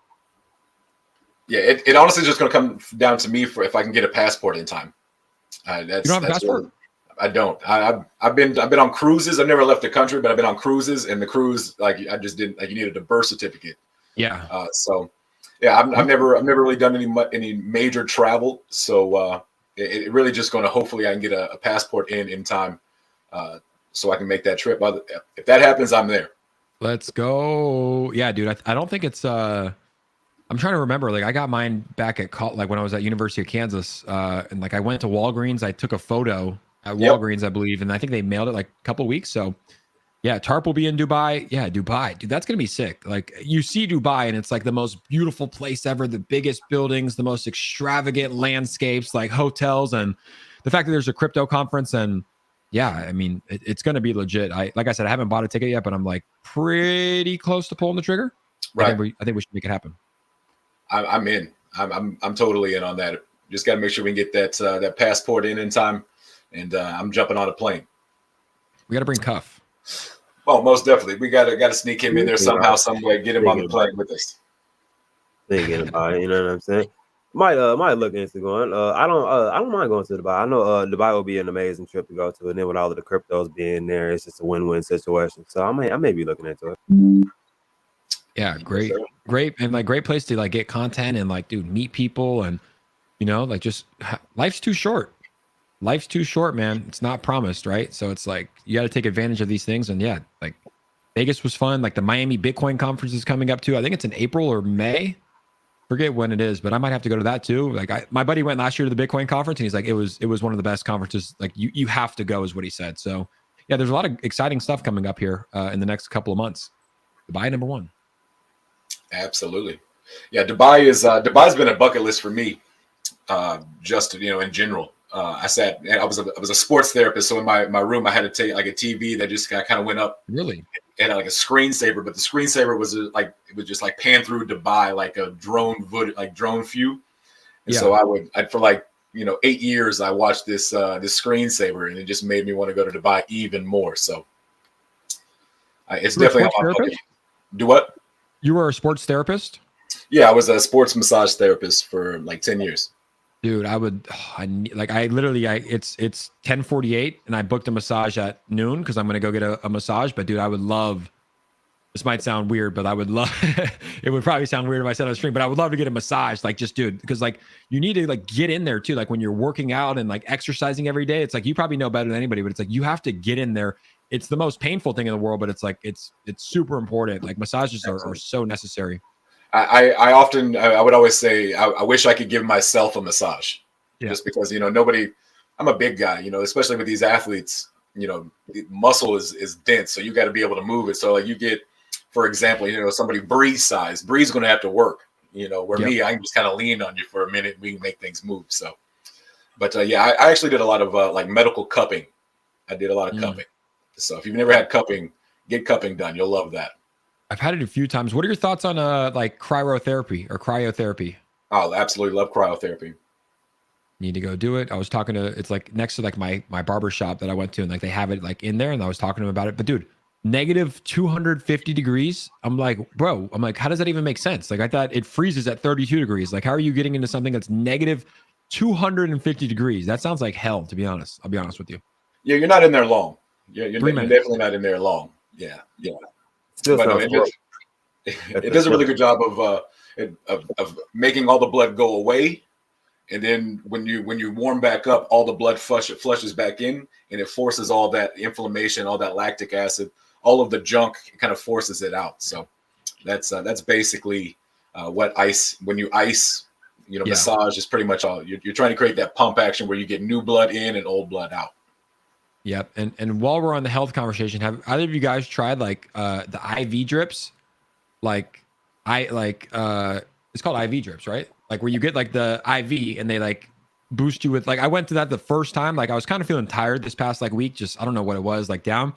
Yeah, it honestly is just going to come down to me for if I can get a passport in time. You don't have a passport? I don't. I've been on cruises. I've never left the country, but I've been on cruises, and the cruise, like I just didn't, like you needed a birth certificate. Yeah. So yeah, I've never really done any major travel. So it really just going to, hopefully I can get a passport in time, so I can make that trip. If that happens, I'm there. Let's go. Yeah, dude. I don't think it's I'm trying to remember. Like I got mine back at like when I was at University of Kansas, and like I went to Walgreens. I took a photo at Walgreens, I believe, and I think they mailed it like a couple of weeks. So yeah, TARP will be in Dubai. Yeah, Dubai, dude, that's gonna be sick. Like you see Dubai, and it's like the most beautiful place ever. The biggest buildings, the most extravagant landscapes, like hotels, and the fact that there's a crypto conference. And yeah, I mean, it's gonna be legit. Like I said, I haven't bought a ticket yet, but I'm like pretty close to pulling the trigger. Right. I think we should make it happen. I'm in. I'm totally in on that. Just got to make sure we can get that passport in time, and I'm jumping on a plane. We got to bring Cuff. Oh, most definitely. We got to sneak him in there somehow, some way. Get him on the plane with us. Thinking about it, you know what I'm saying? Might look into going. I don't mind going to Dubai. I know Dubai will be an amazing trip to go to, and then with all of the cryptos being there, it's just a win-win situation. So I may be looking into it. Yeah, great, and like great place to like get content and like, dude, meet people, and you know, like just life's too short. Life's too short, man. It's not promised, right? So it's like you got to take advantage of these things. And yeah, like Vegas was fun. Like the Miami Bitcoin conference is coming up too. I think it's in April or May. Forget when it is, but I might have to go to that too. Like my buddy went last year to the Bitcoin conference, and he's like, it was one of the best conferences. Like you have to go, is what he said. So yeah, there's a lot of exciting stuff coming up here in the next couple of months. Dubai #1. Absolutely. Yeah, Dubai's been a bucket list for me, just in general. I was a sports therapist, so in my room I had to take like a TV that just kind of went up. Really? It had like a screensaver, but the screensaver was like it would just like pan through Dubai like a drone view. And so I'd for like 8 years I watched this screensaver, and it just made me want to go to Dubai even more. So it's definitely on my bucket. Do what? You were a sports therapist? Yeah, I was a sports massage therapist for like 10 years. Dude, it's 10:48 and I booked a massage at noon because I'm going to go get a massage. But dude, I would love, this might sound weird, but I would love, it would probably sound weird if I said on the stream, but I would love to get a massage. Like just dude, because like you need to like get in there too. Like when you're working out and like exercising every day, it's like, you probably know better than anybody, but it's like, you have to get in there. It's the most painful thing in the world, but it's like, it's super important. Like massages are so necessary. I would always say, I wish I could give myself a massage, just because, nobody, I'm a big guy, especially with these athletes, the muscle is dense. So you got to be able to move it. So like you get, for example, somebody Bree's size, Bree's going to have to work, where me, I can just kind of lean on you for a minute. We can make things move. So, but yeah, I actually did a lot of like medical cupping. I did a lot of cupping. So if you've never had cupping, get cupping done. You'll love that. I've had it a few times. What are your thoughts on like cryotherapy? Oh, absolutely love cryotherapy. Need to go do it. I was talking to, it's like next to like my barber shop that I went to, and like they have it like in there, and I was talking to him about it. But dude, negative 250 degrees. I'm like, bro, how does that even make sense? Like I thought it freezes at 32 degrees. Like how are you getting into something that's negative 250 degrees? That sounds like hell, to be honest. I'll be honest with you. Yeah, you're not in there long. You're definitely not in there long. Yeah. But it does a really good job of making all the blood go away, and then when you warm back up, all the blood flushes back in, and it forces all that inflammation, all that lactic acid, all of the junk kind of forces it out. So that's basically what ice, when you ice, massage is pretty much all. You're trying to create that pump action where you get new blood in and old blood out. Yep. And while we're on the health conversation, have either of you guys tried like the IV drips? It's called IV drips, right? Like where you get like the IV and they like boost you with, like I went to that the first time. Like I was kind of feeling tired this past like week, just I don't know what it was, like down.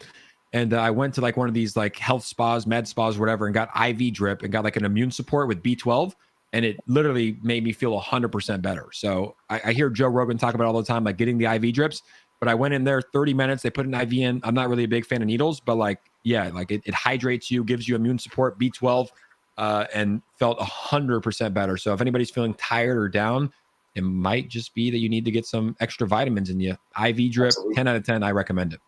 And I went to like one of these like health spas, med spas, whatever, and got IV drip and got like an immune support with B12. And it literally made me feel 100% better. So I hear Joe Rogan talk about it all the time, like getting the IV drips. But I went in there 30 minutes. They put an IV in. I'm not really a big fan of needles, but like, yeah, like it hydrates you, gives you immune support, B12, and felt 100% better. So if anybody's feeling tired or down, it might just be that you need to get some extra vitamins in you. IV drip, Absolutely. 10 out of 10. I recommend it.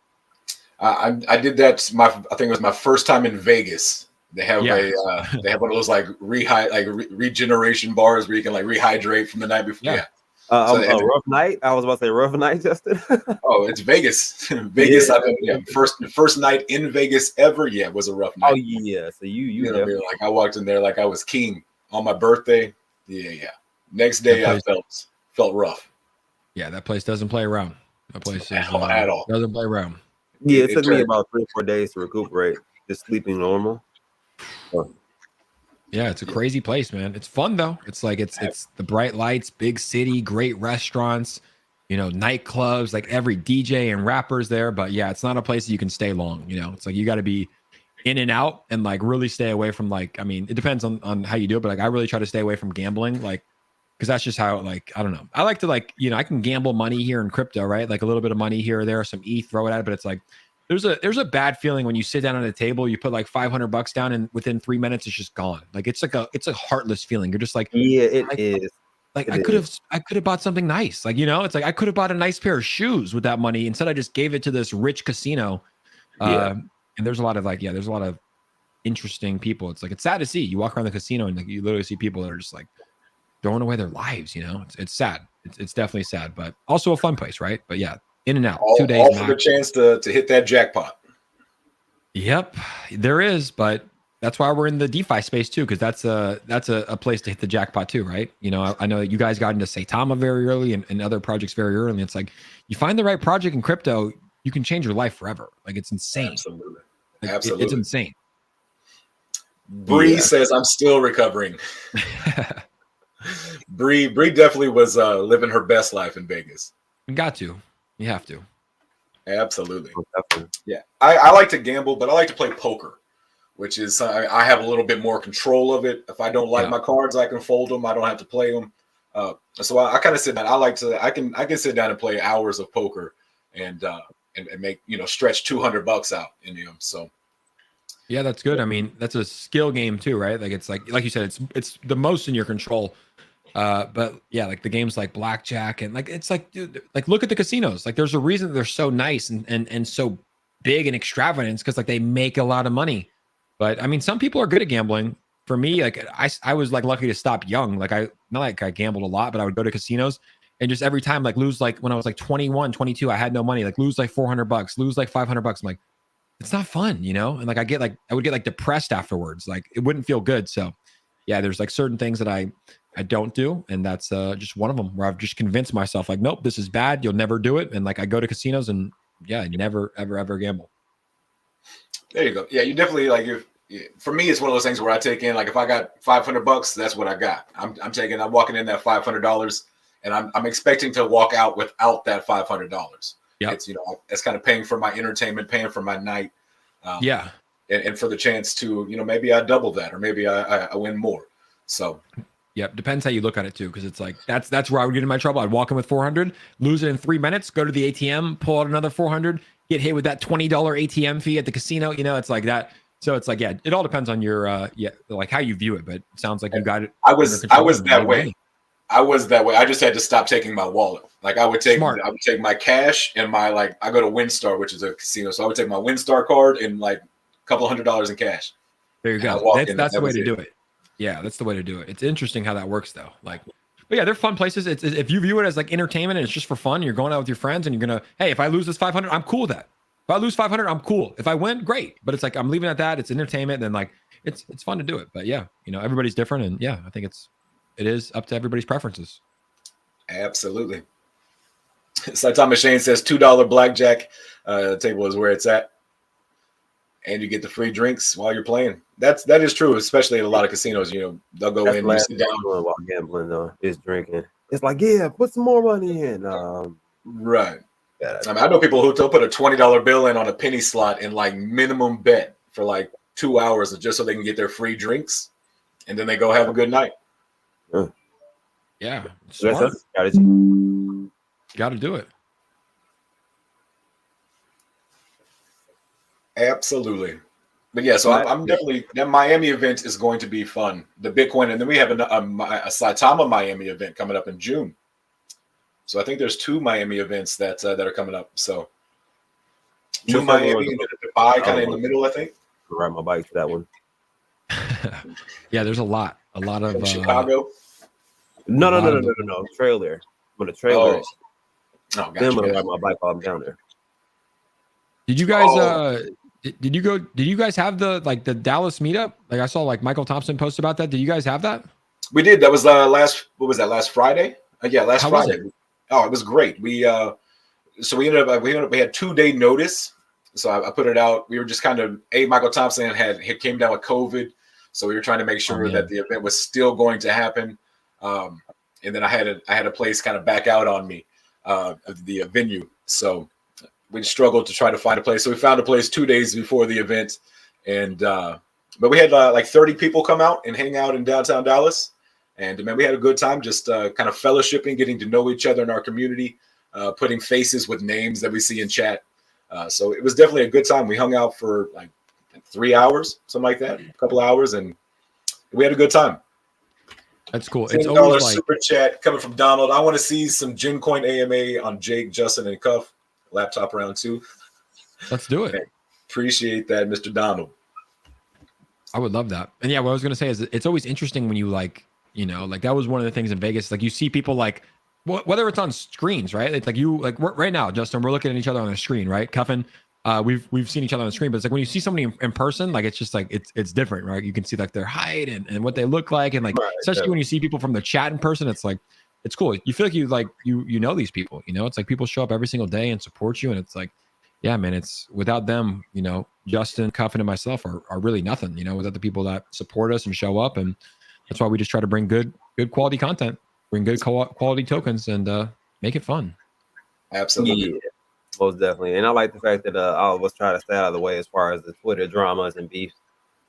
I did that. I think it was my first time in Vegas. They have they have one of those like regeneration bars where you can like rehydrate from the night before. Yeah. A rough night. I was about to say rough night, Justin. Oh, it's Vegas. Vegas. Yeah. First night in Vegas ever. Yeah, it was a rough night. Oh yeah. So you know, like I walked in there like I was king on my birthday. Yeah. Next day I felt rough. Yeah, that place doesn't play around. That place at all doesn't play around. Yeah, it took me about 3 or 4 days to recuperate. Just sleeping normal. Yeah, it's a crazy place, man. It's fun though. It's like it's the bright lights, big city, great restaurants, nightclubs, like every DJ and rappers there. But yeah, it's not a place that you can stay long. It's like you got to be in and out and like really stay away from like, I mean, it depends on how you do it, but like I really try to stay away from gambling, like because that's just how like I don't know. I like to like I can gamble money here in crypto, right? Like a little bit of money here or there, some ETH, throw it at it, but it's like there's a bad feeling when you sit down at a table, you put like $500 down, and within 3 minutes it's just gone. Like it's a heartless feeling. You're just like, yeah, it is. Like I could have bought something nice. Like it's like I could have bought a nice pair of shoes with that money. Instead, I just gave it to this rich casino. And there's a lot of interesting people. It's like it's sad to see. You walk around the casino and like you literally see people that are just like throwing away their lives. It's sad. It's definitely sad, but also a fun place, right? But yeah. In and out, 2 days. All for the chance to hit that jackpot. Yep, there is, but that's why we're in the DeFi space too, because that's a place to hit the jackpot too, right? I know that you guys got into Saitama very early and other projects very early. It's like you find the right project in crypto, you can change your life forever. Like it's insane. Absolutely, It's insane. Bree says I'm still recovering. Bree definitely was living her best life in Vegas. You have to. Absolutely. Yeah. I like to gamble, but I like to play poker, which is I have a little bit more control of it. If I don't like my cards, I can fold them. I don't have to play them. So I kind of sit down. I can sit down and play hours of poker and make, stretch $200 out in them. So yeah, that's good. I mean, that's a skill game too, right? Like it's like you said, it's the most in your control. But yeah, like the games like blackjack and like it's like, dude, like look at the casinos. Like there's a reason they're so nice and so big and extravagant because like they make a lot of money. But I mean, some people are good at gambling. For me, like I was like lucky to stop young. Like I gambled a lot, but I would go to casinos and just every time like lose, like when I was like 21, 22, I had no money, like lose like $400, lose like $500. I'm like, it's not fun, And like I would get like depressed afterwards. Like it wouldn't feel good. So yeah, there's like certain things that I don't do. And that's just one of them where I've just convinced myself like, nope, this is bad. You'll never do it. And like, I go to casinos and I never, ever gamble. There you go. Yeah. You definitely like for me, it's one of those things where I take in, like, if I got $500, that's what I got. I'm walking in that $500 and I'm expecting to walk out without that $500. Yeah. It's, it's kind of paying for my entertainment, paying for my night. And for the chance to, maybe I double that or maybe I win more. So yep, depends how you look at it too, because it's like that's where I would get in my trouble. I'd walk in with 400, lose it in 3 minutes, go to the ATM, pull out another 400, get hit with that $20 ATM fee at the casino. It's like that. So it's like, yeah, it all depends on your like how you view it. But it sounds like you got it. I was that way. I was that way. I just had to stop taking my wallet. Like I would take my cash and my I go to WinStar, which is a casino. So I would take my WinStar card and like a couple $100s in cash. There you go. That's the way to do it. Yeah, that's the way to do it. It's interesting how that works though. Like, but yeah, they're fun places. If you view it as like entertainment and it's just for fun, you're going out with your friends and you're hey, if I lose this 500, I'm cool with that. If I lose 500, I'm cool. If I win, great. But it's like I'm leaving at that. It's entertainment, and then like it's fun to do it. But yeah, everybody's different, and yeah, I think it is up to everybody's preferences. Absolutely. So Thomas Shane says $2 blackjack table is where it's at, and you get the free drinks while you're playing. That is true, especially in a lot of casinos. They'll go in, you sit down while gambling though, is drinking. It's like, yeah, put some more money in. Right. I know people who put a $20 bill in on a penny slot and like minimum bet for like 2 hours just so they can get their free drinks, and then they go have a good night. Yeah, smart. Got to do it. Absolutely. But yeah, so I'm definitely, that Miami event is going to be fun. The Bitcoin, and then we have a Saitama Miami event coming up in June. So I think there's 2 Miami events that are coming up. So 2 Miami and Dubai kind of in the middle, I think. Ride my bike to that one. Yeah, there's a lot of Chicago. No. Trail there. I'm gonna trail there. Oh, then I'm gonna ride my bike while I'm down there. Did you guys did you guys have the Dallas meetup? Like I saw like Michael Thompson post about that. Did you guys have that? We did. That was last Friday? Last How Friday. Was it? Oh, it was great. We ended up we had 2-day notice. So I put it out. We were just kind of Michael Thompson had came down with COVID. So we were trying to make sure that the event was still going to happen. And then I had a place kind of back out on me of the venue. So we struggled to try to find a place. So we found a place 2 days before the event. And but we had like 30 people come out and hang out in downtown Dallas. And man, we had a good time just kind of fellowshipping, getting to know each other in our community, putting faces with names that we see in chat. So it was definitely a good time. We hung out for like 3 hours, something like that, a couple hours, and we had a good time. That's cool. It's always like super chat coming from Donald. I want to see some Gencoin AMA on Jake, Justin, and Cuff. Laptop round 2. Let's do it. Appreciate that, Mr. Donald. I would love that. And yeah, what I was gonna say is it's always interesting when you like that was one of the things in Vegas. Like you see people like whether it's on screens, right? It's like right now, Justin, we're looking at each other on a screen, right? Cuffin. We've seen each other on the screen, but it's like when you see somebody in person, like it's just like it's different, right? You can see like their height and what they look like, and like especially when you see people from the chat in person, it's like it's cool. You feel like you know these people, it's like people show up every single day and support you, and it's like, yeah, man, it's without them, Justin, Cuffin, and myself are really nothing, without the people that support us and show up, and that's why we just try to bring good quality content, bring good quality tokens, and make it fun. Absolutely. Yeah. Most definitely. And I like the fact that all of us try to stay out of the way as far as the Twitter dramas and beefs.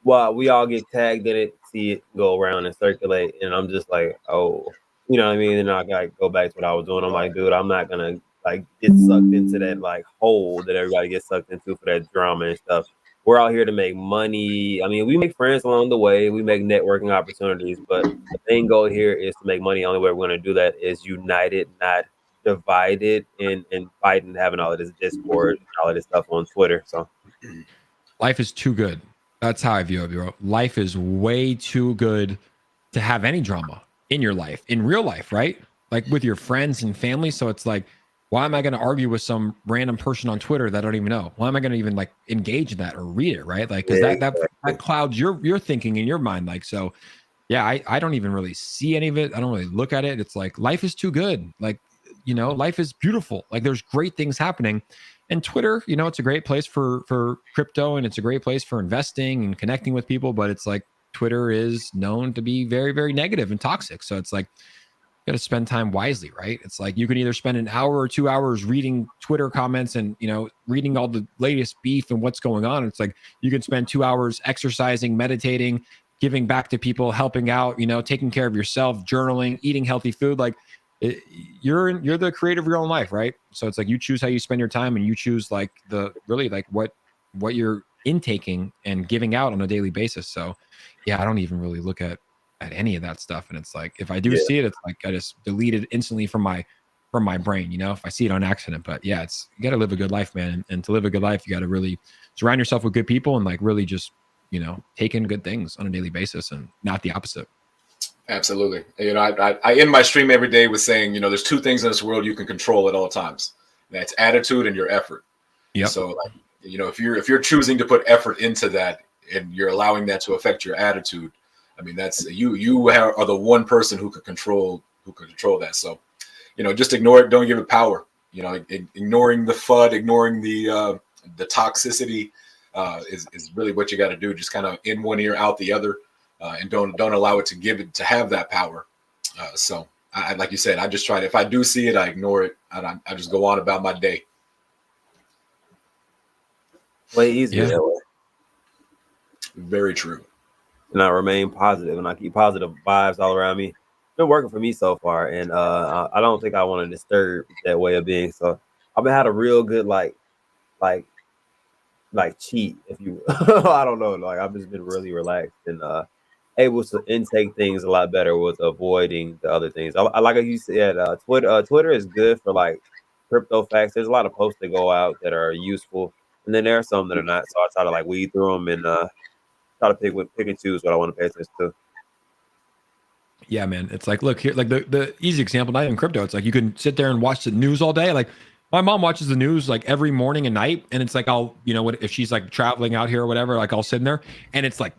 Well, we all get tagged in it, see it go around and circulate. And I'm just like, oh, you know what I mean? And I got to go back to what I was doing. I'm like, dude, I'm not going to like get sucked into that like hole that everybody gets sucked into for that drama and stuff. We're out here to make money. I mean, we make friends along the way. We make networking opportunities. But the main goal here is to make money. The only way we're going to do that is united, not divided and fighting, having all of this discord and all of this stuff on Twitter. So life is too good. That's how I view it, bro. Life is way too good to have any drama in your life, in real life, right? Like with your friends and family. So it's like, why am I going to argue with some random person on Twitter that I don't even know? Why am I going to even like engage in that or read it, right? Like, because that clouds your thinking in your mind. Like, so yeah, I don't even really see any of it. I don't really look at it. It's like life is too good. Like, life is beautiful. Like there's great things happening, and Twitter, it's a great place for crypto, and it's a great place for investing and connecting with people. But it's like Twitter is known to be very, very negative and toxic. So it's like you got to spend time wisely, right? It's like you can either spend an hour or 2 hours reading Twitter comments and reading all the latest beef and what's going on. It's like you can spend 2 hours exercising, meditating, giving back to people, helping out, taking care of yourself, journaling, eating healthy food. Like you're the creator of your own life, right? So it's like you choose how you spend your time, and you choose like what you're intaking and giving out on a daily basis. So yeah, I don't even really look at any of that stuff, and it's like if I do see it, it's like I just delete it instantly from my brain, if I see it on accident. But yeah, you got to live a good life, man, and to live a good life, you got to really surround yourself with good people and like really just take in good things on a daily basis, and not the opposite. Absolutely. I end my stream every day with saying, there's 2 things in this world you can control at all times. That's attitude and your effort. Yeah. So like if you're choosing to put effort into that and you're allowing that to affect your attitude, I mean, that's you are the one person who could control that. So, just ignore it. Don't give it power. Ignoring the FUD, ignoring the toxicity is really what you got to do. Just kind of in one ear, out the other, and don't allow it to have that power. So, I like you said, I just try to, if I do see it, I ignore it, and I just go on about my day. Way easier that way. Very true. And I remain positive, and I keep positive vibes all around me. It's been working for me so far, and I don't think I want to disturb that way of being. So I've been had a real good like cheat, if you I don't know, like I've just been really relaxed and able to intake things a lot better with avoiding the other things. I like you said, Twitter is good for like crypto facts. There's a lot of posts that go out that are useful, and then there are some that are not. So I try to like weed through them and try to pick and choose what I want to pay attention to. Yeah, man. It's like, look here, like the easy example, not even crypto. It's like you can sit there and watch the news all day. Like my mom watches the news like every morning and night, and it's like if she's like traveling out here or whatever, like I'll sit in there and it's like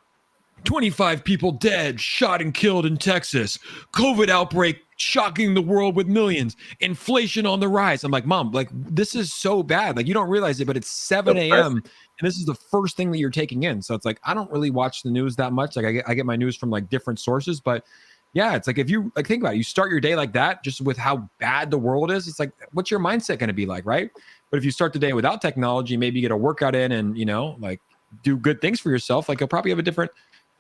25 people dead, shot and killed in Texas, COVID outbreak shocking the world with millions, inflation on the rise. I'm like, Mom, like this is so bad. Like you don't realize it, but it's 7 a.m. and this is the first thing that you're taking in. So it's like, I don't really watch the news that much. Like I get my news from like different sources, but yeah, it's like if you like think about it, you start your day like that, just with how bad the world is. It's like, what's your mindset going to be like, right? But if you start the day without technology, maybe you get a workout in and like do good things for yourself, like you'll probably have a different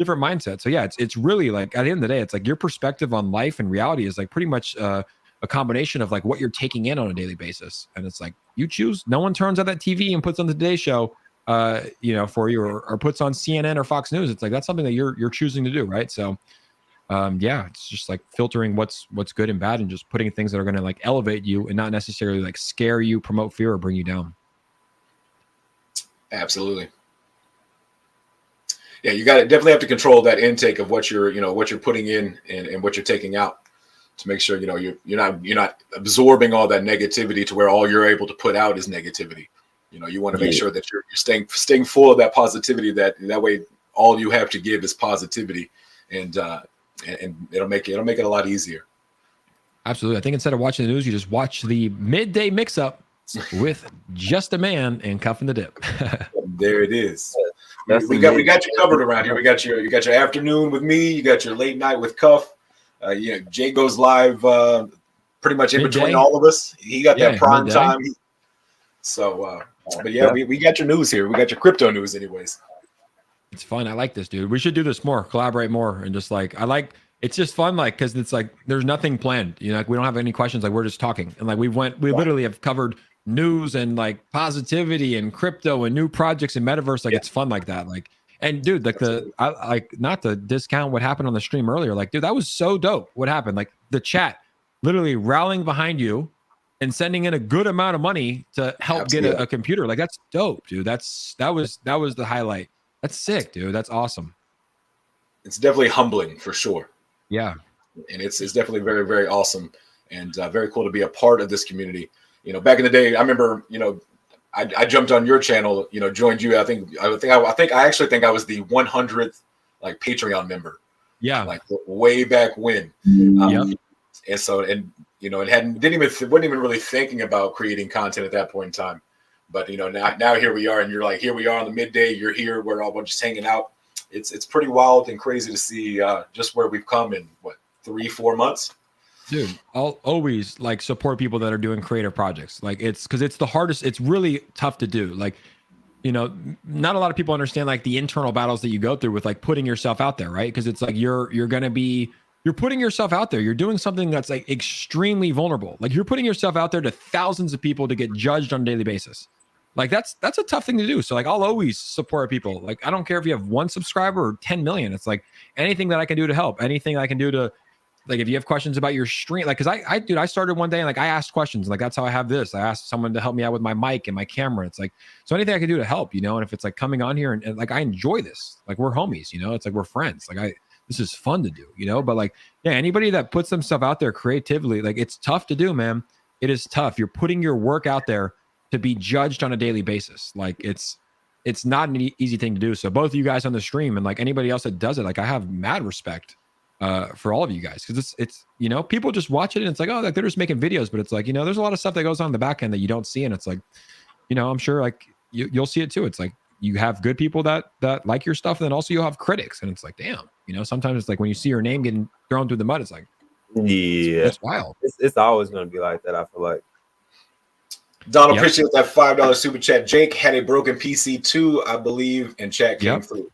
mindset. So yeah, it's really like at the end of the day, it's like your perspective on life and reality is like pretty much a combination of like what you're taking in on a daily basis. And it's like you choose. No one turns on that TV and puts on the Today Show, for you or puts on CNN or Fox News. It's like that's something that you're choosing to do, right? So yeah, it's just like filtering what's good and bad and just putting things that are going to like elevate you and not necessarily like scare you, promote fear, or bring you down. Absolutely. Yeah, you definitely have to control that intake of what you're putting in and what you're taking out to make sure you're not absorbing all that negativity to where all you're able to put out is negativity. You want to make sure that you're staying full of that positivity. That way, all you have to give is positivity, and it'll make it a lot easier. Absolutely. I think instead of watching the news, you just watch the midday mix-up with JustAman and Cuffing the Dip. There it is. We got you covered around here. You got your afternoon with me. You got your late night with Cuff. Jay goes live pretty much in between all of us. He got that prime time. So, but yeah, we got your news here. We got your crypto news, anyways. It's fun. I like this, dude. We should do this more, collaborate more, and just like it's just fun, like because it's like there's nothing planned. Like we don't have any questions. Like we're just talking, and like we literally have covered news and like positivity and crypto and new projects and metaverse. Like it's fun like that. Like, and dude, like not to discount what happened on the stream earlier. Like, dude, that was so dope. What happened? Like the chat literally rallying behind you and sending in a good amount of money to help get a computer. Like that's dope, dude. That was the highlight. That's sick, dude. That's awesome. It's definitely humbling for sure. Yeah. And it's definitely very, very awesome and very cool to be a part of this community. Back in the day, I remember, I jumped on your channel, joined you. I actually think I was the 100th like Patreon member. Yeah. Like way back when. And so, and wasn't even really thinking about creating content at that point in time. But now here we are, and you're like, here we are on the midday. You're here. We're all just hanging out. It's pretty wild and crazy to see just where we've come in 3-4 months. Dude, I'll always like support people that are doing creative projects. Like it's because it's the hardest. It's really tough to do. Like, not a lot of people understand like the internal battles that you go through with like putting yourself out there, right? Because it's like you're putting yourself out there. You're doing something that's like extremely vulnerable. Like you're putting yourself out there to thousands of people to get judged on a daily basis. Like that's a tough thing to do. So like I'll always support people. Like I don't care if you have 1 subscriber or 10 million. It's like anything that I can do to help. Anything I can do to like if you have questions about your stream, like because I started one day and like I asked questions. Like that's how I have this. I asked someone to help me out with my mic and my camera. It's like so anything I can do to help, and if it's like coming on here and like I enjoy this. Like we're homies, it's like we're friends. Like this is fun to do, but like, yeah, anybody that puts themselves out there creatively, like it's tough to do, man. It is tough. You're putting your work out there to be judged on a daily basis. Like it's not an easy thing to do. So both of you guys on the stream and like anybody else that does it, like I have mad respect for all of you guys, because it's you know, people just watch it and it's like, oh, like they're just making videos, but it's like, you know, there's a lot of stuff that goes on in the back end that you don't see, and it's like, you know, I'm sure like you'll see it too. It's like you have good people that like your stuff, and then also you'll have critics, and it's like, damn, you know, sometimes it's like when you see your name getting thrown through the mud, it's like, yeah, it's wild. It's always going to be like that, I feel like. Don, appreciate that $5 super chat. Jake had a broken PC too, I believe, and chat came through.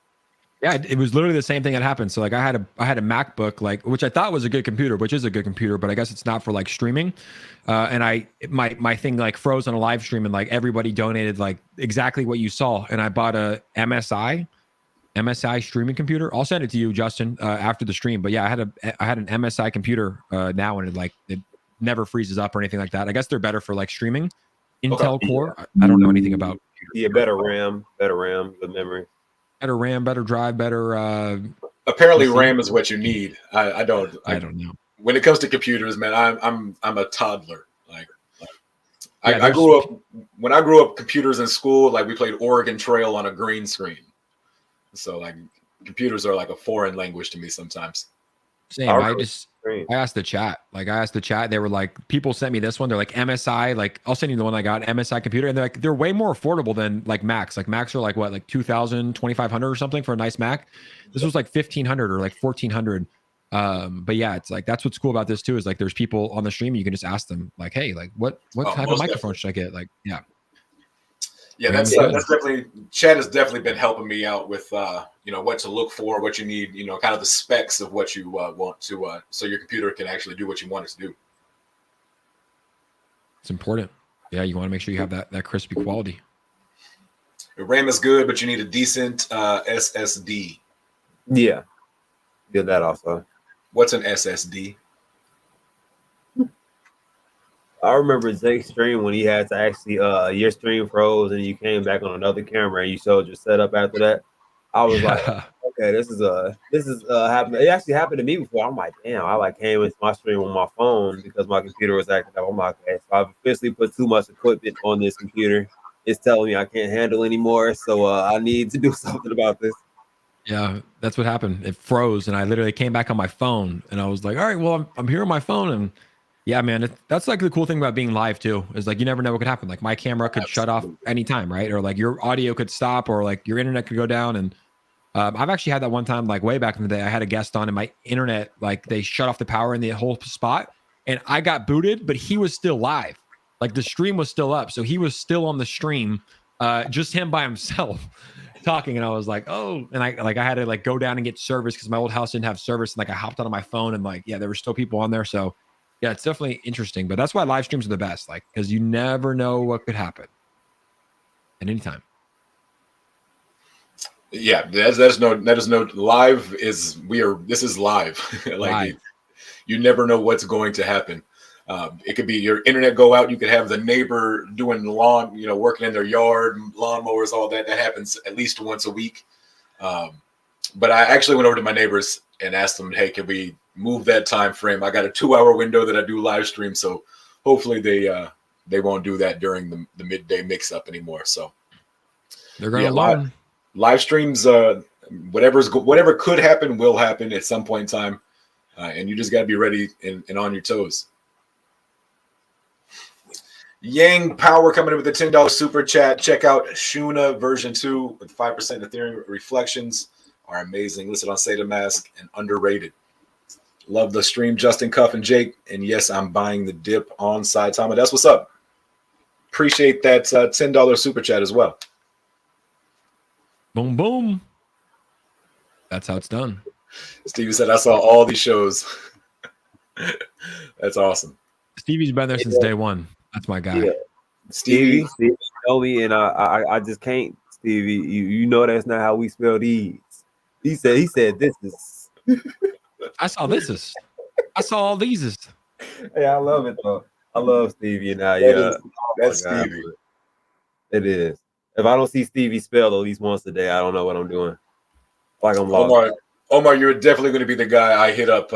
Yeah, it was literally the same thing that happened. So like I had a MacBook, like, which I thought was a good computer, which is a good computer, but I guess it's not for like streaming. And my thing like froze on a live stream, and like everybody donated like exactly what you saw. And I bought a MSI streaming computer. I'll send it to you, Justin, after the stream. But yeah, I had an MSI computer now, and it never freezes up or anything like that. I guess they're better for like streaming. Intel Core. I don't know anything about computers. Yeah, better RAM, good memory. Better RAM, better drive, better. Apparently, RAM is what you need. I don't know. When it comes to computers, man, I'm a toddler. Like I grew up when I grew up. Computers in school, like we played Oregon Trail on a green screen. So like computers are like a foreign language to me sometimes. Same. I asked the chat. They were like, people sent me this one. They're like MSI. Like I'll send you the one I got, MSI computer, and they're way more affordable than like Macs. Like Macs are like what, like 2,000, 2,500 or something for a nice Mac. This was like 1,500 or like 1,400. But yeah, it's like that's what's cool about this too, is like there's people on the stream, you can just ask them like, hey, like what type of microphone should I get? Like yeah, that's definitely, Chad has definitely been helping me out with you know, what to look for, what you need, you know, kind of the specs of what you want to so your computer can actually do what you want it to do. It's important. Yeah, you want to make sure you have that crispy quality. The RAM is good, but you need a decent SSD. Yeah, did that also. What's an SSD? I remember Jake's stream when he had to actually your stream froze and you came back on another camera and you showed your setup after that. I was like, okay, this is happening. It actually happened to me before. I'm like, damn, I like came into my stream on my phone because my computer was acting up. I'm like, okay, so I've officially put too much equipment on this computer. It's telling me I can't handle anymore, so I need to do something about this. Yeah, that's what happened. It froze, and I literally came back on my phone, and I was like, all right, well, I'm here on my phone, and yeah, man, that's like the cool thing about being live too, is like you never know what could happen. Like my camera could shut off anytime, right? Or like your audio could stop, or like your internet could go down. And I've actually had that one time, like way back in the day, I had a guest on and my internet, like they shut off the power in the whole spot, and I got booted, but he was still live. Like the stream was still up, so he was still on the stream, just him by himself talking. And I was like, oh, and I had to like go down and get service because my old house didn't have service. And like I hopped on my phone, and like, yeah, there were still people on there. So yeah, it's definitely interesting, but that's why live streams are the best, like, because you never know what could happen at any time. Yeah, that is no live is this is live. Like live. You never know what's going to happen. It could be your internet go out. You could have the neighbor doing lawn, you know, working in their yard, lawnmowers, all that. That happens at least once a week. But I actually went over to my neighbors and asked them, hey, can we move that time frame? I got a 2-hour window that I do live stream, so hopefully they won't do that during the midday mix up anymore. So they're gonna learn. Live streams, whatever could happen will happen at some point in time, and you just got to be ready and on your toes. Yang Power coming in with a $10 super chat. Check out Shuna version 2 with 5% Ethereum. Reflections are amazing. Listed on SataMask and underrated. Love the stream, Justin, Cuff, and Jake. And yes, I'm buying the dip on Saitama. That's what's up. Appreciate that $10 super chat as well. Boom, boom. That's how it's done. Stevie said, I saw all these shows. That's awesome. Stevie's been there since day one. That's my guy. Yeah. Stevie tell me, and I just can't. Stevie, you know that's not how we spell these. He said this is. I saw all these. Yeah, I love it though. I love Stevie now. Yeah, that's Stevie. It is. If I don't see Stevie spelled at least once a day, I don't know what I'm doing. Like I'm lost. Omar, you're definitely going to be the guy I hit up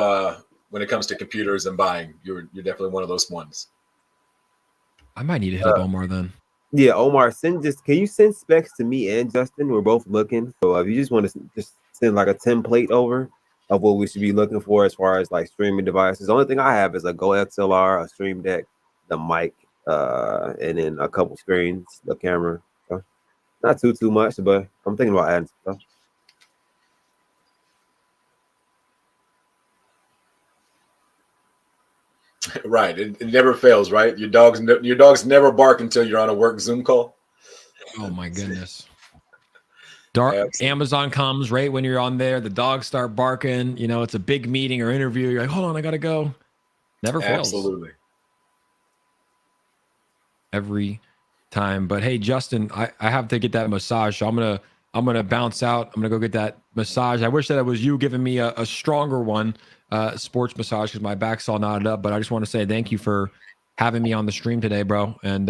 when it comes to computers and buying. You're definitely one of those ones. I might need to hit up Omar then. Yeah, Omar, can you send specs to me and Justin? We're both looking. So if you just want to just send like a template over of what we should be looking for as far as like streaming devices. The only thing I have is a Go XLR, a Stream Deck, the mic, and then a couple screens, the camera. So not too much, but I'm thinking about adding stuff. Right. It never fails, right? Your dogs never bark until you're on a work Zoom call. Oh my goodness. Amazon comes right when you're on there. The dogs start barking. You know, it's a big meeting or interview. You're like, hold on, I gotta go. Never fails. Absolutely. Every time. But hey, Justin, I have to get that massage. So I'm gonna bounce out. I'm gonna go get that massage. I wish that it was you giving me a stronger one, sports massage, because my back's all knotted up. But I just want to say thank you for having me on the stream today, bro. And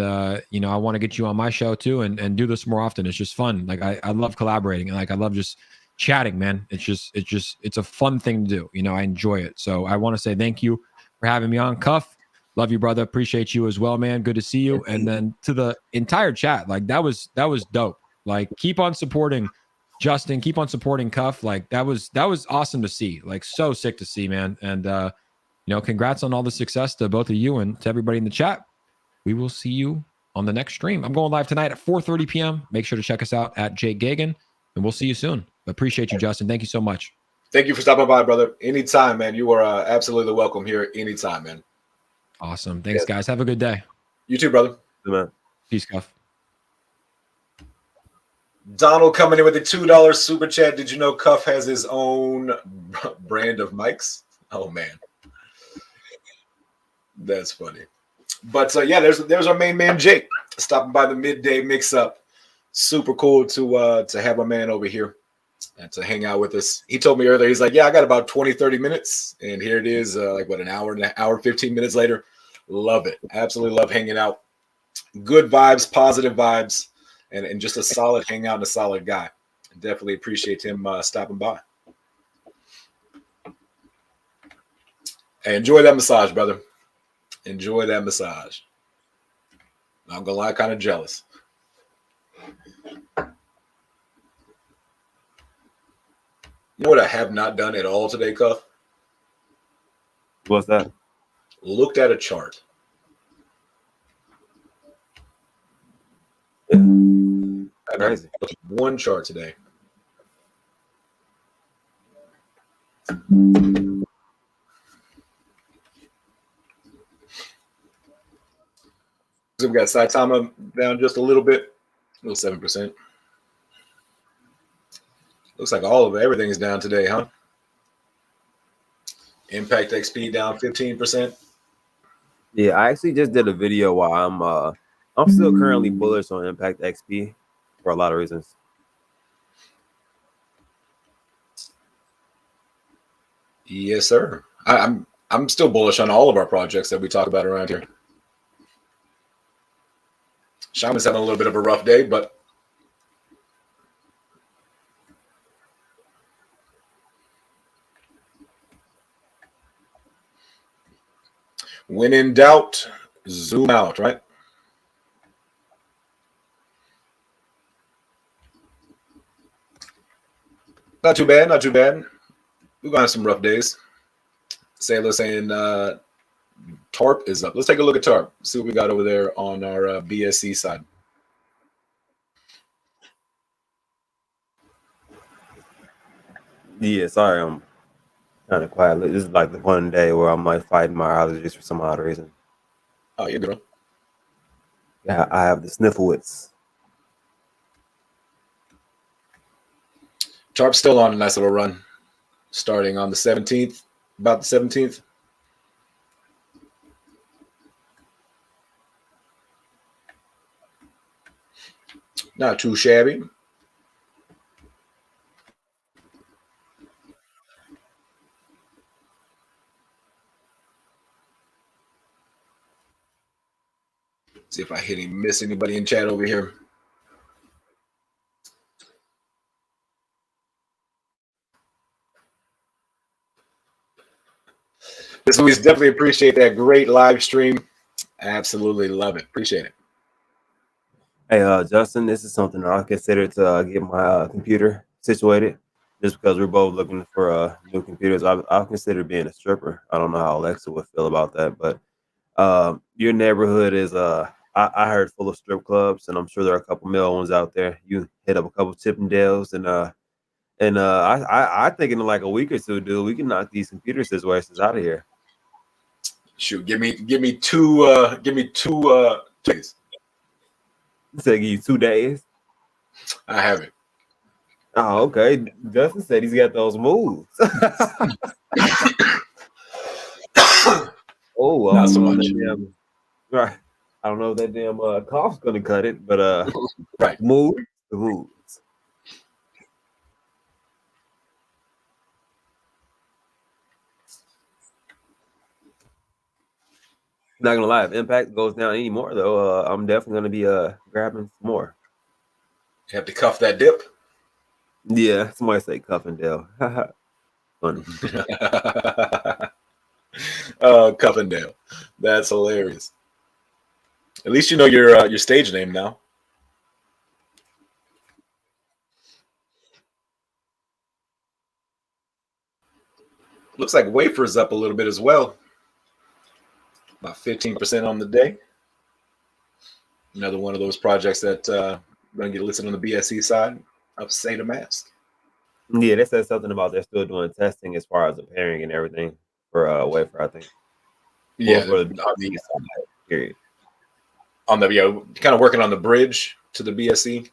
you know, I want to get you on my show too and do this more often. It's just fun. Like I love collaborating, and like I love just chatting, man. It's a fun thing to do. You know, I enjoy it. So I want to say thank you for having me on. Cuff, love you, brother. Appreciate you as well, man. Good to see you. And then to the entire chat, like that was dope. Like keep on supporting Justin, keep on supporting Cuff. Like that was awesome to see. Like so sick to see, man. And you know, congrats on all the success to both of you and to everybody in the chat. We will see you on the next stream. I'm going live tonight at 4:30 p.m. Make sure to check us out at Jake Gagan, and we'll see you soon. Appreciate you, Justin. Thank you so much. Thank you for stopping by, brother. Anytime, man. You are absolutely welcome here anytime, man. Awesome. Thanks, guys. Have a good day. You too, brother. Man. Peace, Cuff. Donald coming in with a $2 super chat. Did you know Cuff has his own brand of mics? Oh, man. That's funny. But yeah, there's our main man, Jake, stopping by the midday mix-up. Super cool to have a man over here and to hang out with us. He told me earlier, he's like, yeah, I got about 20, 30 minutes. And here it is, like what, an hour, 15 minutes later. Love it. Absolutely love hanging out. Good vibes, positive vibes, and just a solid hangout and a solid guy. Definitely appreciate him stopping by. Hey, enjoy that massage, brother. Enjoy that massage. I'm gonna lie, kind of jealous. You know what I have not done at all today, Cuff? What's that? Looked at a chart. Crazy. One chart today. So we got Saitama down just a little bit, a little 7%. Looks like all of everything is down today, huh? Impact XP down 15%. Yeah, I actually just did a video while I'm still currently bullish on Impact XP for a lot of reasons. Yes, sir. I'm still bullish on all of our projects that we talk about around here. Shaman's having a little bit of a rough day, but when in doubt, zoom out, right? Not too bad, not too bad. We're going to have some rough days. Sailor saying TARP is up. Let's take a look at TARP. See what we got over there on our BSC side. Yeah, sorry, I'm kind of quiet. This is like the one day where I'm like fighting my allergies for some odd reason. Oh, you're good. Yeah, I have the snifflewits. TARP's still on a nice little run, starting on the 17th, about the 17th. Not too shabby. See if I miss anybody in chat over here. This Luis, definitely appreciate that great live stream. Absolutely love it. Appreciate it. Hey, Justin, this is something that I consider to get my computer situated. Just because we're both looking for new computers, I've considered being a stripper. I don't know how Alexa would feel about that, but your neighborhood is I heard full of strip clubs, and I'm sure there are a couple male ones out there. You hit up a couple Chippendales, and I think in like a week or two, dude, we can knock these computer situations out of here. Shoot, give me two days. Say give you 2 days. I have it. Oh, okay. Justin said he's got those moves. Oh, I Not don't so know if much. that damn right. I don't know if that damn cough's gonna cut it, but Right. move the moves. Not gonna lie, if Impact goes down anymore though, I'm definitely gonna be grabbing some more. You have to cuff that dip. Yeah, somebody say Cuffindale. Funny. Cuffindale. That's hilarious. At least you know your stage name now. Looks like Wafer's up a little bit as well. About 15% on the day. Another one of those projects that going to get listed on the BSE side of Say the Mask. Yeah, they said something about they're still doing testing as far as the pairing and everything for Wafer, I think. Yeah, Well, for the on BC side, period. kind of working on the bridge to the BSE.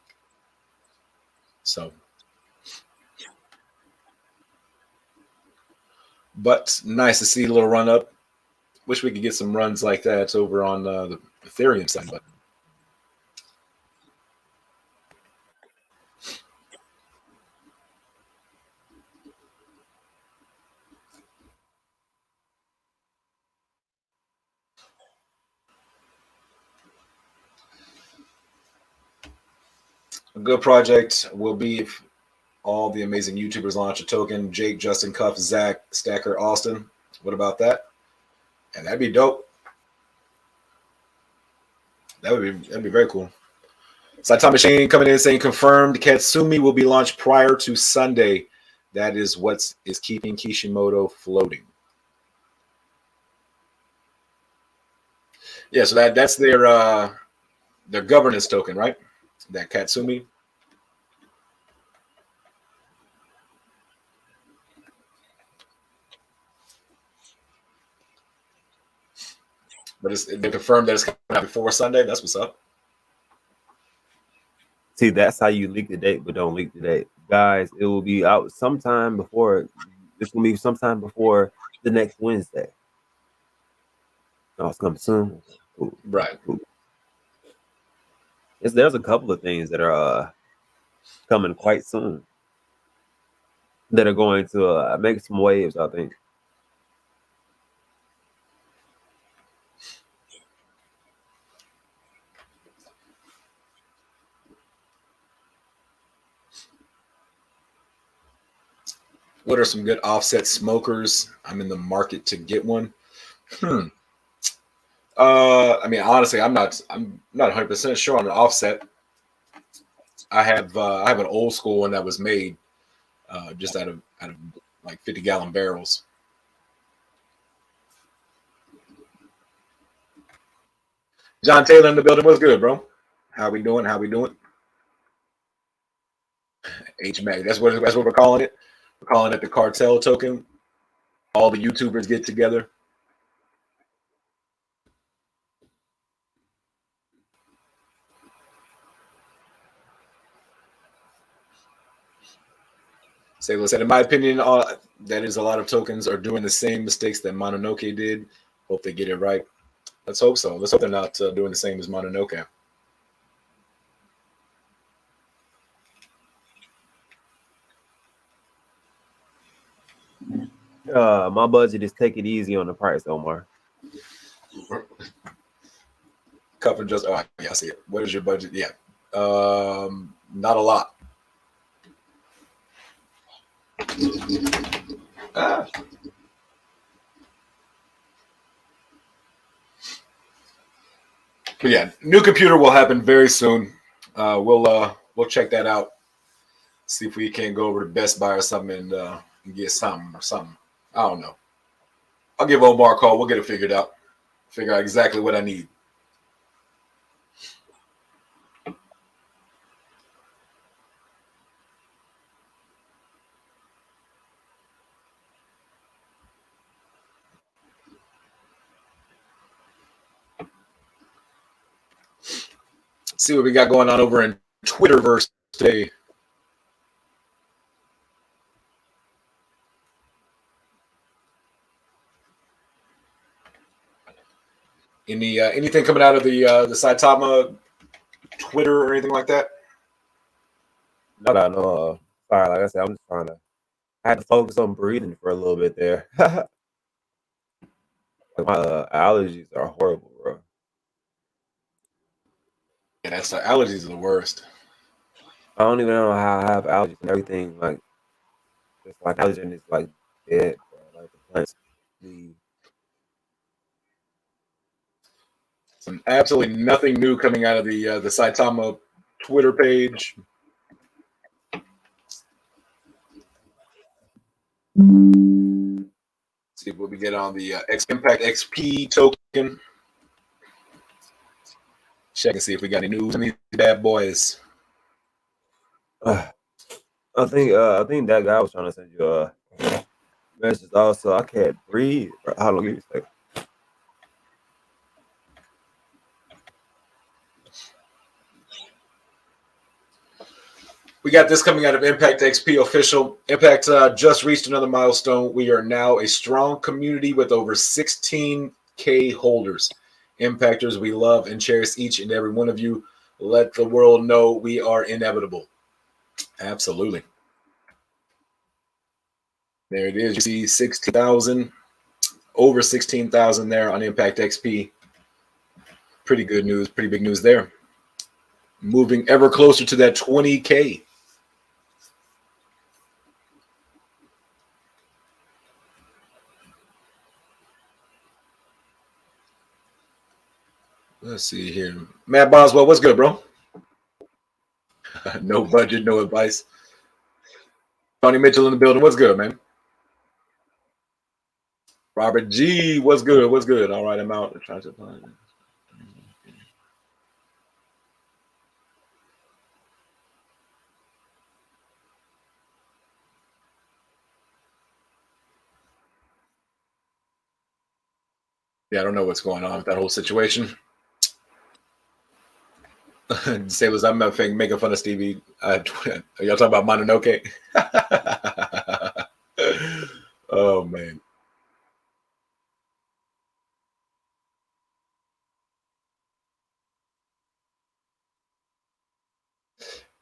So, but nice to see a little run up. Wish we could get some runs like that over on the Ethereum side, but a good project will be if all the amazing YouTubers launch a token. Jake, Justin, Cuff, Zach, Stacker, Austin. What about that? And that'd be dope. That'd be very cool. Saitama Machine coming in saying confirmed Katsumi will be launched prior to Sunday. That is what is keeping Kishimoto floating. Yeah, so that's their governance token, right? That Katsumi. But they confirmed that it's coming out before Sunday. That's what's up. See, that's how you leak the date, but don't leak the date. Guys, it will be out sometime before it's gonna be sometime before the next Wednesday. Oh, it's coming soon. Ooh, Right. ooh. There's a couple of things that are coming quite soon that are going to make some waves, I think. What are some good offset smokers? I'm in the market to get one. I mean, honestly, I'm not 100% sure on an offset. I have an old school one that was made just out of like 50-gallon barrels. John Taylor in the building. What's good, bro? How we doing? How we doing? HMAC. That's what we're calling it. We're calling it the cartel token. All the YouTubers get together. Say, listen, in my opinion, that is a lot of tokens are doing the same mistakes that Mononoke did. Hope they get it right. Let's hope so. Let's hope they're not doing the same as Mononoke. My budget is take it easy on the price, Omar. Cover just yeah, I see it. What is your budget? Yeah, not a lot. Ah. But yeah, new computer will happen very soon. We'll check that out. See if we can go over to Best Buy or something and get something or something. I don't know. I'll give Omar a call. We'll get it figured out. Figure out exactly what I need. See what we got going on over in Twitterverse today. Anything coming out of the Saitama Twitter or anything like that? Not that I know of. Sorry, like I said, I'm just trying to. I had to focus on breathing for a little bit there. My allergies are horrible, bro. Yeah, that's allergies are the worst. I don't even know how I have allergies and everything. Like, it's like allergen is like dead, bro. Like the plants, the Some absolutely nothing new coming out of the Saitama Twitter page. See what we get on the Impact XP token. Check and see if we got any news on these bad boys. I think that guy was trying to send you a message. Also, I can't breathe. Bro. Hold on, give me a second. We got this coming out of Impact XP official. Impact just reached another milestone. We are now a strong community with over 16K holders. Impactors, we love and cherish each and every one of you. Let the world know we are inevitable. Absolutely. There it is. You see 16,000, over 16,000 there on Impact XP. Pretty good news, pretty big news there. Moving ever closer to that 20K. Let's see here. Matt Boswell, what's good, bro? No budget, no advice. Tony Mitchell in the building. What's good, man? Robert G, what's good? What's good? All right, I'm out. Trying to find it. Yeah, I don't know what's going on with that whole situation. Sailors, I'm making fun of Stevie. Are y'all talking about Mononoke? Oh, man.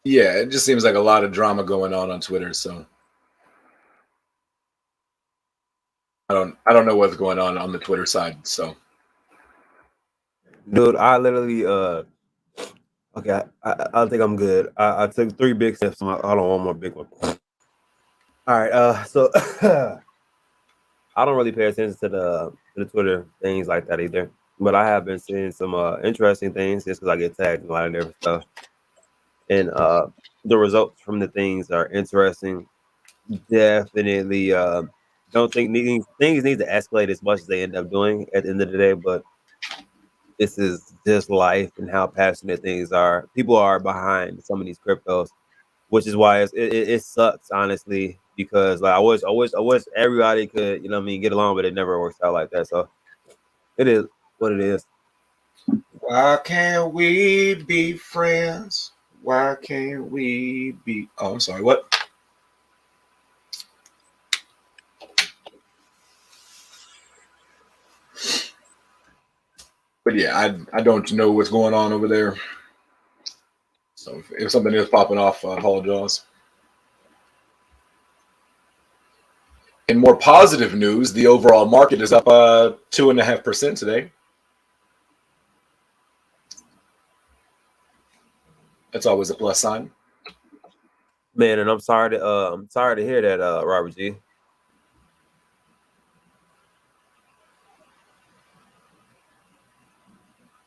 Yeah, it just seems like a lot of drama going on Twitter. So I don't know what's going on the Twitter side. So, Dude, I literally okay, I think I'm good. I took 3 big steps. Hold on, one more big one. All right, so I don't really pay attention to the Twitter things like that either. But I have been seeing some interesting things just because I get tagged in a lot of different stuff. And the results from the things are interesting. Definitely don't think things need to escalate as much as they end up doing at the end of the day, but this is just life and how passionate things are. People are behind some of these cryptos, which is why it sucks honestly because like I wish everybody could what I mean get along, but it never works out like that. So it is what it is. why can't we be friends? Why can't we be? Oh, I'm sorry. What? But yeah, I don't know what's going on over there. So if something is popping off, I apologize. In more positive news, the overall market is up 2.5% today. That's always a plus sign. Man, and I'm sorry to hear that, Robert G.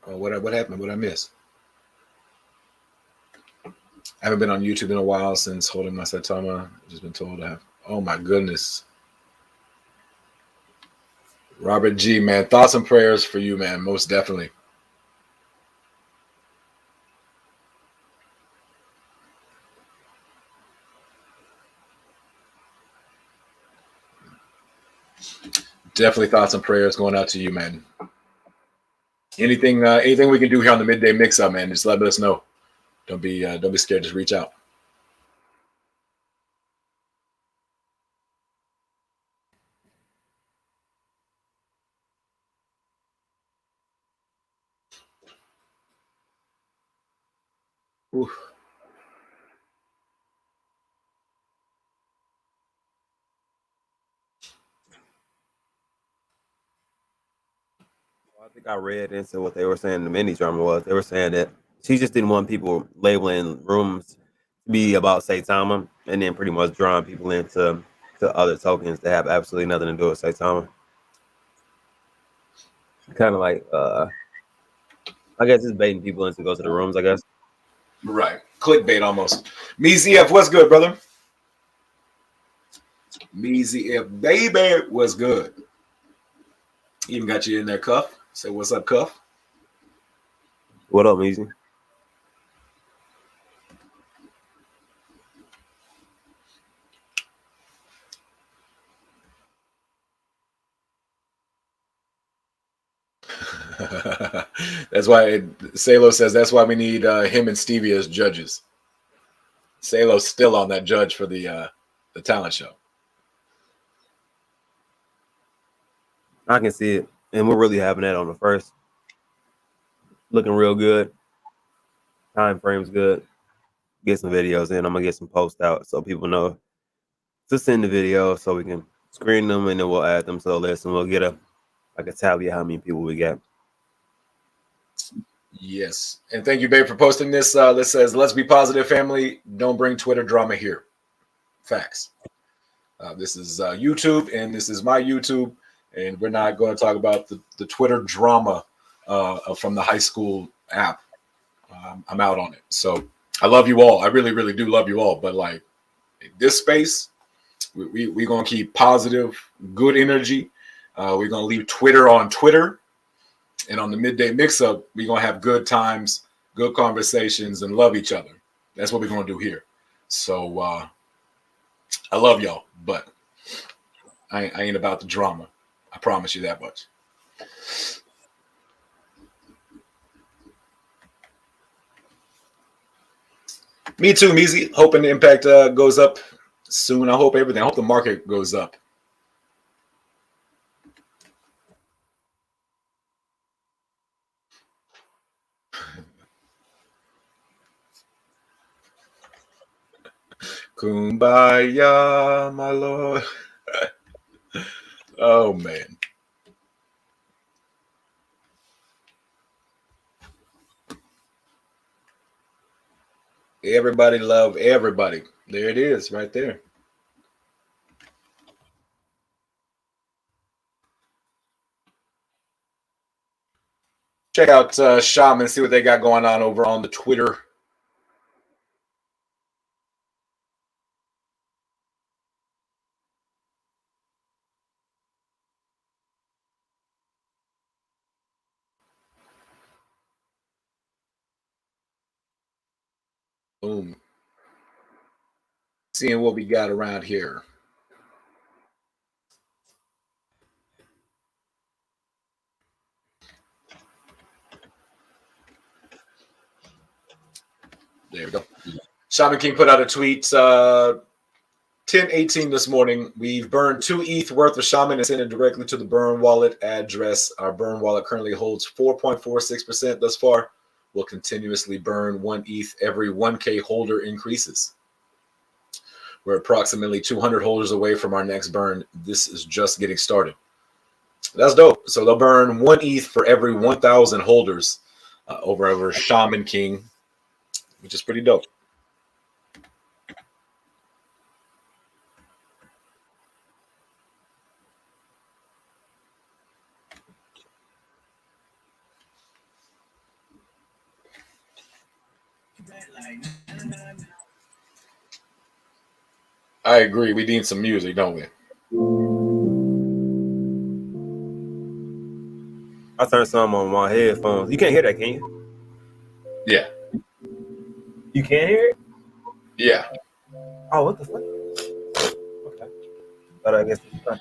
What happened? What I miss? I haven't been on YouTube in a while since holding my Saitama. I've just been told I have. Oh my goodness. Robert G, man, thoughts and prayers for you, man. Most definitely. Definitely thoughts and prayers going out to you, man. Anything we can do here on the midday mix up, man, just let us know. Don't be scared, just reach out. Ooh. I think I read into what they were saying. The mini drama was they were saying that she just didn't want people labeling rooms to be about Saitama, and then pretty much drawing people into other tokens that have absolutely nothing to do with Saitama. Kind of like, I guess it's baiting people into go to the rooms. I guess. Right, clickbait almost. Me ZF, what's good, brother? Me ZF, baby, what's good? Even got you in there, Cuff. Say what's up, Cuff. What up, Meezy? That's why Salo says that's why we need him and Stevie as judges. Salo's still on that judge for the talent show. I can see it, and we're really having that on the first. Looking real good. Time frame's good. Get some videos in. I'm gonna get some posts out so people know to send the video so we can screen them, and then we'll add them to the list, and we'll get a tally of how many people we get. Yes, and thank you, babe, for posting this. This says, "Let's be positive, family. Don't bring Twitter drama here." Facts. This is YouTube, and this is my YouTube, and we're not going to talk about the Twitter drama from the high school app. I'm out on it. So I love you all. I really, really do love you all. But like this space, we're going to keep positive, good energy. We're going to leave Twitter on Twitter. And on the midday mix-up, we're going to have good times, good conversations, and love each other. That's what we're going to do here. So I love y'all, but I ain't about the drama. I promise you that much. Me too, Meezy. Hoping the impact goes up soon. I hope everything. I hope the market goes up. Kumbaya, my lord. Oh man. Everybody love everybody. There it is, right there. Check out Shaman, see what they got going on over on the Twitter. Boom. Seeing what we got around here. There we go. Shaman King put out a tweet 10:18 this morning. We've burned 2 ETH worth of Shaman and sent it directly to the burn wallet address. Our burn wallet currently holds 4.46% thus far. We'll continuously burn 1 ETH every 1K holder increases. We're approximately 200 holders away from our next burn. This is just getting started. That's dope. So they'll burn 1 ETH for every 1,000 holders over Shaman King, which is pretty dope. I agree. We need some music, don't we? I turned some on my headphones. You can't hear that, can you? Yeah. You can't hear it? Yeah. Oh, what the fuck? Okay. But I guess it's fine.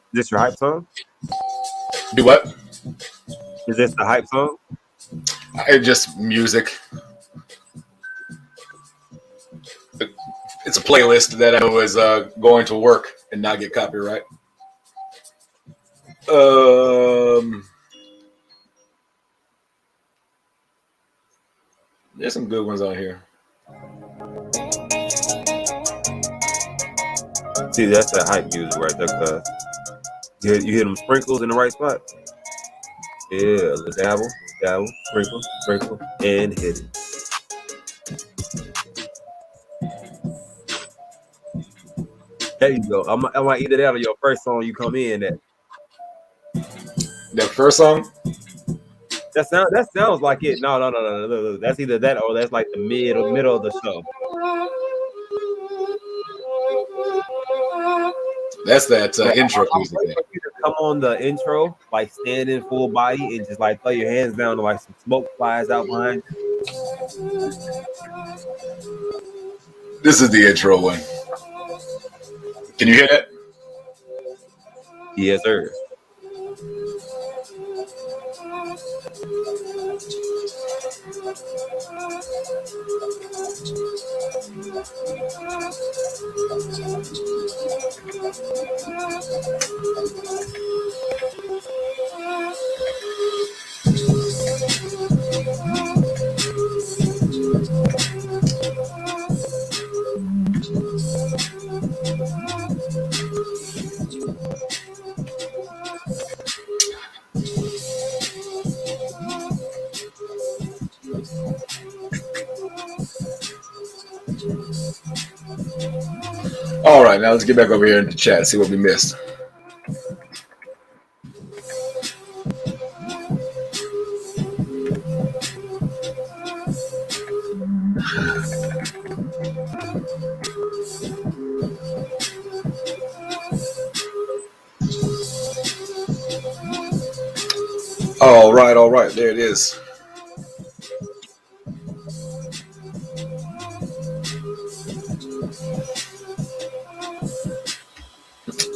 Is this your hype song? Do what? Is this the hype song? Just music. It's a playlist that I was going to work and not get copyright. There's some good ones on here. See, that's that hype music right there, cuz. You hit them sprinkles in the right spot. Yeah, a little dabble, dabble, sprinkle, sprinkle, and hit it. There you go. I might either that or your first song you come in at. That first song? That sounds like it. No. That's either that or that's like the middle of the show. That's that But intro I'm music. waiting for you to come on the intro, like stand in full body and just like throw your hands down and like some smoke flies out behind you. This is the intro one. Can you hear that? Yes, sir. All right, now let's get back over here in the chat, see what we missed. All right, there it is.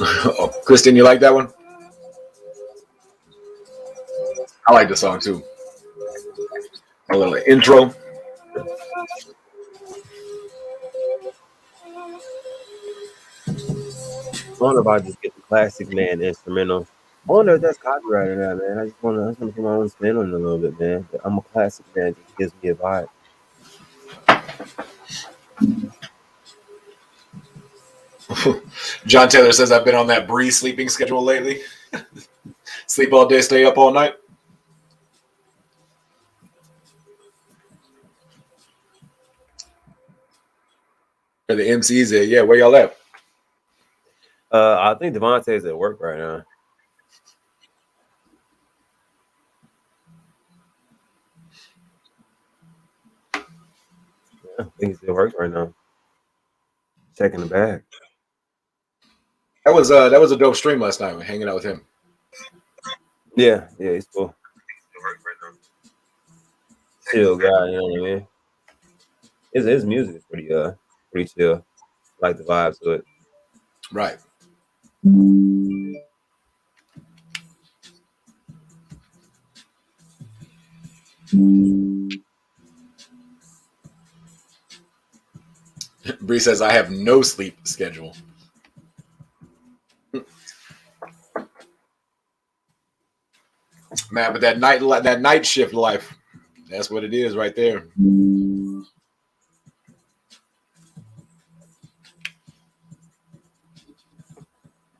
Oh, Kristen, you like that one? I like the song too. A little intro. I wonder if I just get the classic man instrumental. I wonder if that's copyrighted now, man. I just want to put my own spin on it a little bit, man. But I'm a classic man. It just gives me a vibe. John Taylor says I've been on that Bree sleeping schedule lately. Sleep all day, stay up all night. For the MCs there, yeah, where y'all at? I think Devontae's at work right now. I think he's at work right now. Checking the bag. That was a dope stream last night. We're hanging out with him. Yeah, he's cool. Chill guy, you know what I mean? His music is pretty chill. I like the vibes to it. Right. Bree says I have no sleep schedule. Man, but that night shift life, that's what it is right there.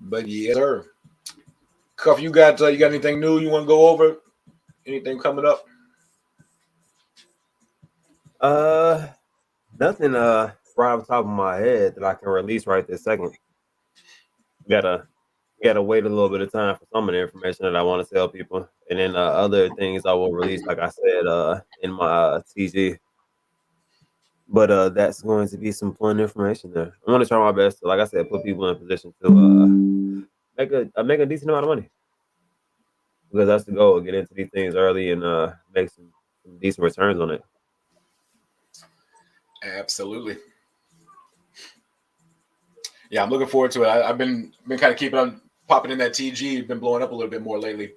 But yes, sir. Cuff, you got anything new you want to go over? Anything coming up? Nothing right off the top of my head that I can release right this second. Gotta wait a little bit of time for some of the information that I want to tell people, and then other things I will release, like I said, in my TG. But that's going to be some fun information there. I'm gonna try my best to, like I said, put people in a position to make a decent amount of money, because that's the goal. Get into these things early and make some decent returns on it. Absolutely. Yeah, I'm looking forward to it. I've been kind of keeping on popping in that TG. Been blowing up a little bit more lately.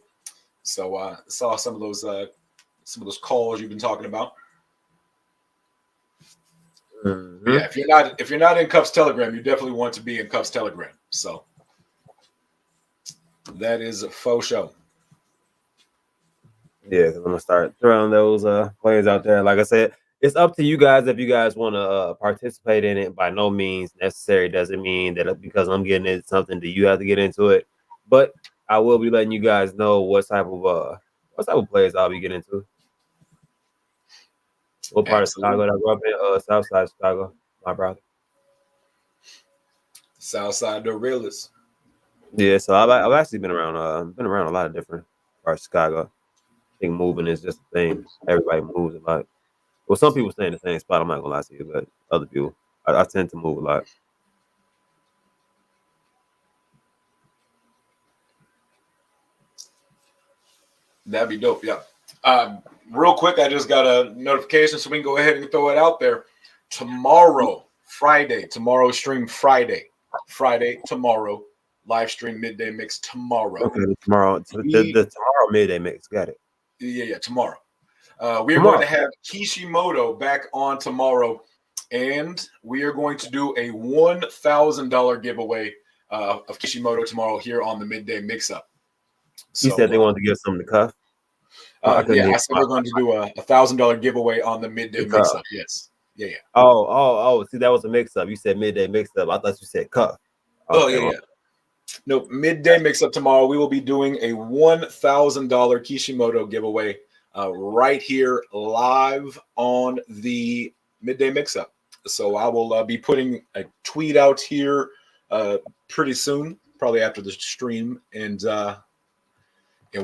So saw some of those calls you've been talking about. Mm-hmm. Yeah, if you're not in Cuff's Telegram, you definitely want to be in Cuff's Telegram. So that is a faux show. Yeah, because I'm gonna start throwing those players out there. Like I said, it's up to you guys if you guys want to participate in it. By no means necessary doesn't mean that because I'm getting into something that you have to get into it. But I will be letting you guys know what type of players I'll be getting into. What part Absolutely. of Chicago that I grew up in? South Side Chicago, my brother. South Side the realest. Yeah, so I've actually been around a lot of different parts of Chicago. I think moving is just a thing. Everybody moves a lot. Well, some people stay in the same spot. I'm not gonna lie to you, but other people, I tend to move a lot. That'd be dope. Yeah. Real quick, I just got a notification, so we can go ahead and throw it out there. Tomorrow, Friday, stream Friday, tomorrow, live stream midday mix tomorrow. Okay, tomorrow, the tomorrow midday mix. Got it. Yeah, tomorrow. We are going to have Kishimoto back on tomorrow, and we are going to do a $1,000 giveaway of Kishimoto tomorrow here on the midday mix-up. So, you said they wanted to give something to Cuff. I said we're going to do a $1,000 giveaway on the midday mix-up. Yes. Yeah. Oh. See, that was a mix-up. You said midday mix-up. I thought you said Cuff. Okay, yeah. No, midday mix-up tomorrow. We will be doing a $1,000 Kishimoto giveaway right here live on the midday mix-up. So I will be putting a tweet out here pretty soon, probably after the stream, and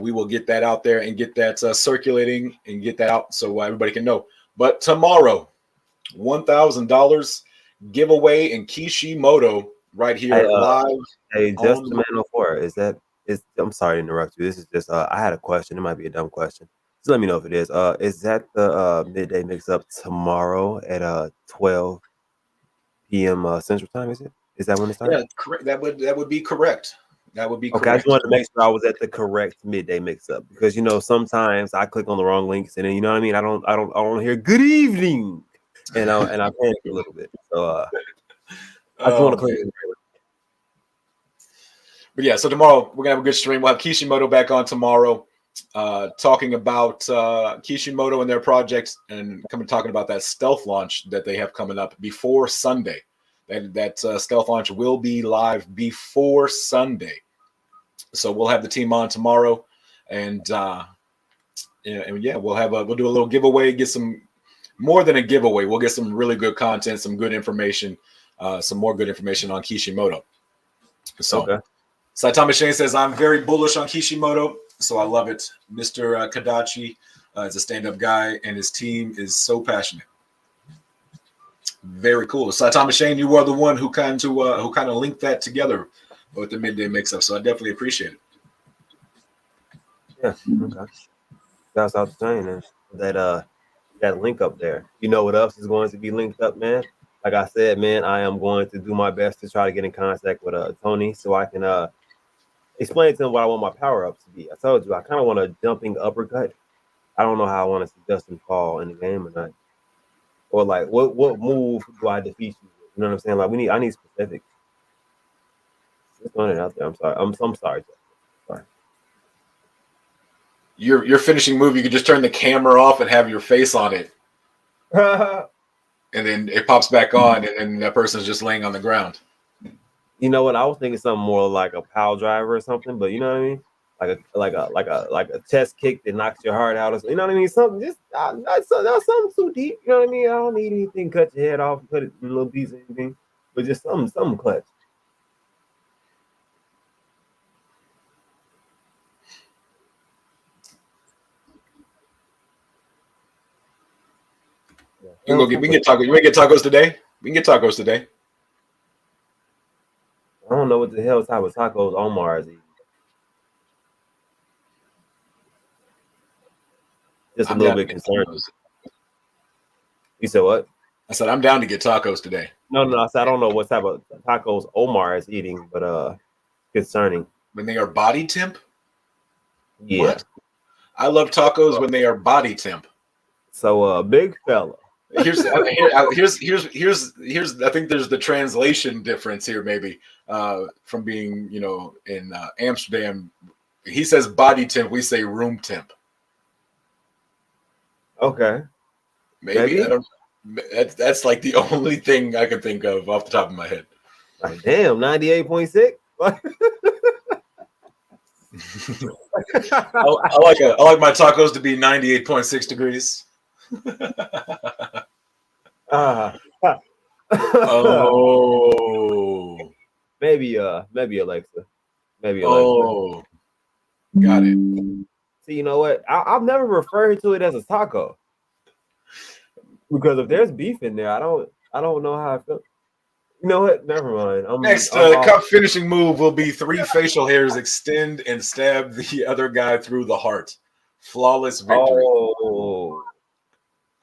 we will get that out there and get that circulating and get that out so everybody can know. But tomorrow, $1,000 giveaway in Kishimoto right here live. Hey, JustAman 04, I'm sorry to interrupt you. This is just I had a question. It might be a dumb question. Just let me know if it is. Is that the midday mix-up tomorrow at 12 p.m. Central Time? Is that when it starts? Yeah, correct. That would be correct. That would be okay. Correct. I just wanted to make sure I was at the correct midday mix-up, because sometimes I click on the wrong links and then what I mean. I don't hear good evening, and I panic a little bit. So I just want to click. But yeah, so tomorrow we're gonna have a good stream. We'll have Kishimoto back on tomorrow, talking about Kishimoto and their projects, and talking about that stealth launch that they have coming up before Sunday. That stealth launch will be live before Sunday, so we'll have the team on tomorrow, and we'll do a little giveaway. Get some more than a giveaway. We'll get some really good content, some good information, some more good information on Kishimoto. So. Okay. Saitama Shane says, I'm very bullish on Kishimoto, so I love it. Mr. Kadachi is a stand-up guy, and his team is so passionate. Very cool. Saitama Shane, you are the one who kind of linked that together with the midday mix-up, so I definitely appreciate it. Yeah, okay. Shouts out to Shane and that link up there. You know what else is going to be linked up, man? Like I said, man, I am going to do my best to try to get in contact with Tony so I can explain to him what I want my power-ups to be. I told you, I kind of want a jumping uppercut. I don't know how I want to see Justin fall in the game or not. Or like, what move do I defeat you with? You know what I'm saying? Like, I need specifics. Just throwing it out there. I'm sorry. I'm sorry. Sorry. Your finishing move, you could just turn the camera off and have your face on it. And then it pops back on, and then that person's just laying on the ground. You know what? I was thinking something more like a pile driver or something, but you know what I mean? like a chest kick that knocks your heart out. Or something. You know what I mean? Something just not something too deep. You know what I mean? I don't need anything. Cut your head off, cut it in little pieces, or anything. But just something clutch. We can get tacos. You want to get tacos today? We can get tacos today. I don't know what the hell type of tacos Omar is eating. Just a little bit concerned. You said what? I said I'm down to get tacos today. No. I said I don't know what type of tacos Omar is eating, but concerning. When they are body temp? Yeah. What? I love tacos when they are body temp. So big fella. Here's I think there's the translation difference here maybe from being in Amsterdam. He says body temp, we say room temp. Okay. Maybe. I don't. That's like the only thing I can think of off the top of my head. Like, damn, 98.6. I like my tacos to be 98.6 degrees. Oh, maybe Alexa. Oh, got it. See, you know what? I've never referred to it as a taco because if there's beef in there, I don't know how I feel. You know what? Never mind. Next cup finishing move will be 3 facial hairs extend and stab the other guy through the heart. Flawless victory.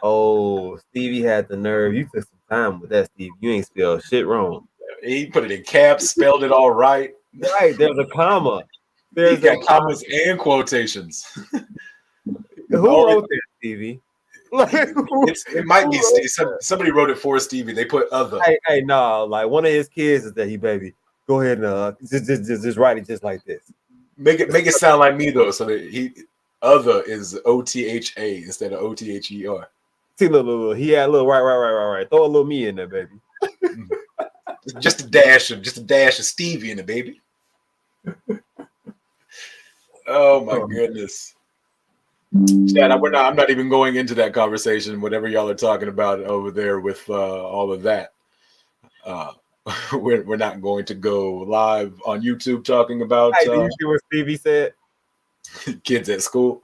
Oh, Stevie had the nerve. You took some time with that, Steve. You ain't spelled shit wrong. He put it in caps, spelled it all right. Right, there's a comma. He got commas and quotations. Who wrote that, Stevie? It might be somebody wrote it for Stevie. They put other. Hey, no, like one of his kids is that he baby. Go ahead and just write it just like this. Make it sound like me though. So that other is OTHA instead of OTHER. See, look. He had a little right. Throw a little me in there, baby. just a dash of Stevie in it, baby. Oh my goodness. Chad, I'm not even going into that conversation. Whatever y'all are talking about over there with all of that, we're not going to go live on YouTube talking about. Hey, do you see what Stevie said? Kids at school.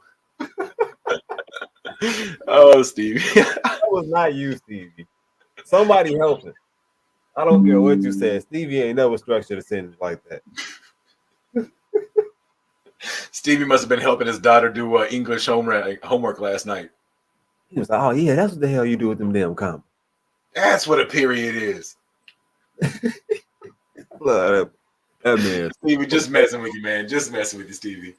Oh, Stevie. That was not you, Stevie. Somebody help him. I don't care what you said. Stevie ain't never structured a sentence like that. Stevie must have been helping his daughter do English homework last night. He was like, "Oh yeah, that's what the hell you do with them damn comments." That's what a period is. Look, that man. Stevie, just messing with you, man. Just messing with you, Stevie.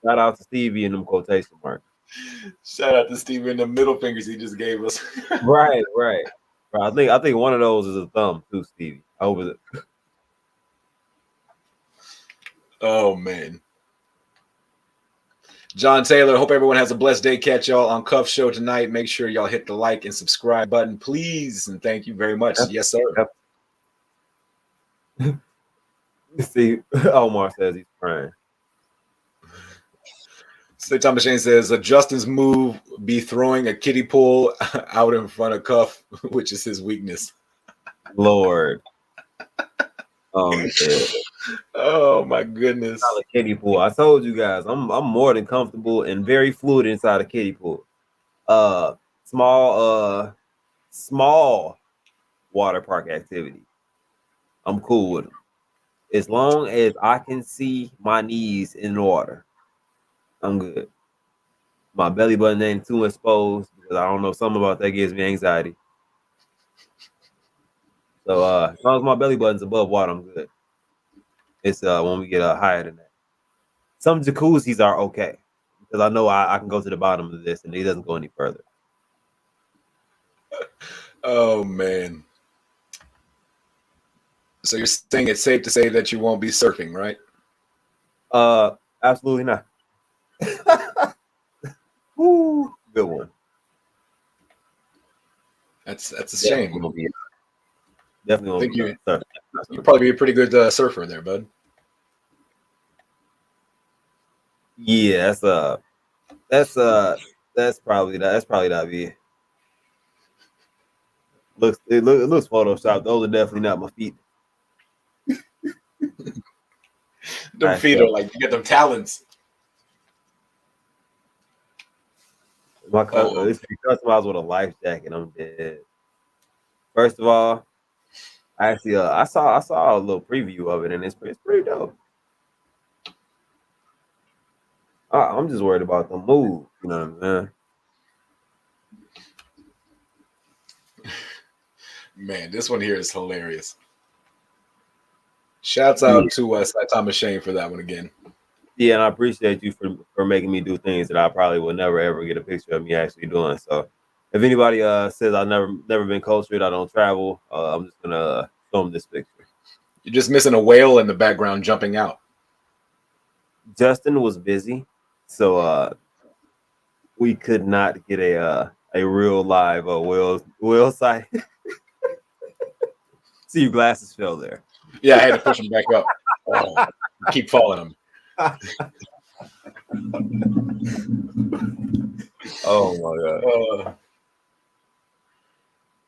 Shout out to Stevie and them quotation marks. Shout out to Stevie and the middle fingers he just gave us. Right. I think one of those is a thumb too, Stevie. Over the. Oh man. John Taylor, hope everyone has a blessed day. Catch y'all on Cuff Show tonight. Make sure y'all hit the like and subscribe button, please. And thank you very much. Yes, sir. See, Omar says he's crying. Say Thomas Shane says Justin's move be throwing a kiddie pool out in front of Cuff, which is his weakness. Lord. Oh my goodness. Not a kiddie pool. I told you guys, I'm more than comfortable and very fluid inside a kiddie pool. Small water park activity. I'm cool with them. As long as I can see my knees in the water, I'm good. My belly button ain't too exposed because I don't know, something about that gives me anxiety. So as long as my belly button's above water, I'm good. It's when we get higher than that. Some jacuzzis are okay because I know I can go to the bottom of this and it doesn't go any further. Oh man. So you're saying it's safe to say that you won't be surfing, right? Absolutely not. Ooh, good one. That's a shame. Definitely. I think you'd probably be a pretty good surfer there, bud. Yeah, that's probably not me. It looks photoshopped. Those are definitely not my feet. Them feet are like, you get them talons. If you customize with a life jacket, I'm dead. First of all, actually, I saw a little preview of it, and it's pretty dope. I'm just worried about the move. You know what I'm saying? Man, this one here is hilarious. Shouts Yeah. out to Thomas Shane for that one again. Yeah, and I appreciate you for making me do things that I probably will never ever get a picture of me actually doing. So, if anybody says I've never been cultured, I don't travel, I'm just gonna show them this picture. You're just missing a whale in the background jumping out. Justin was busy, so we could not get a real live whale sight. See, your glasses fell there. Yeah, I had to push him back up. Oh, keep following him. Oh my god.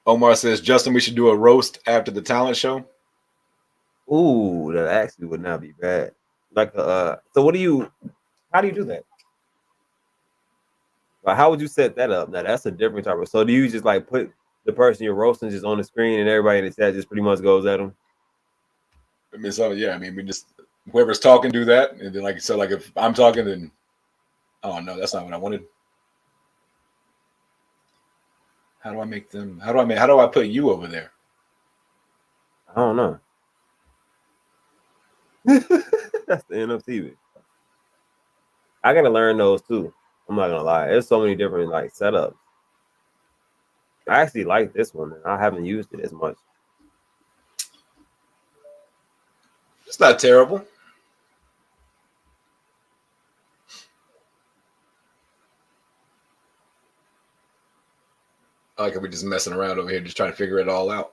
Omar says, Justin, we should do a roast after the talent show. Ooh, that actually would not be bad. Like, so how do you do that? Like, how would you set that up? Now, that's a different type of. So, do you just like put the person you're roasting just on the screen and everybody in the chat just pretty much goes at them? I mean, so yeah, I mean, we just whoever's talking do that, and then like so, like if I'm talking, then oh no, that's not what I wanted. How do I make them? How do I put you over there? I don't know. That's the end of TV. I gotta learn those too. I'm not gonna lie. There's so many different like setups. I actually like this one, and I haven't used it as much. It's not terrible. I like if we're just messing around over here, just trying to figure it all out.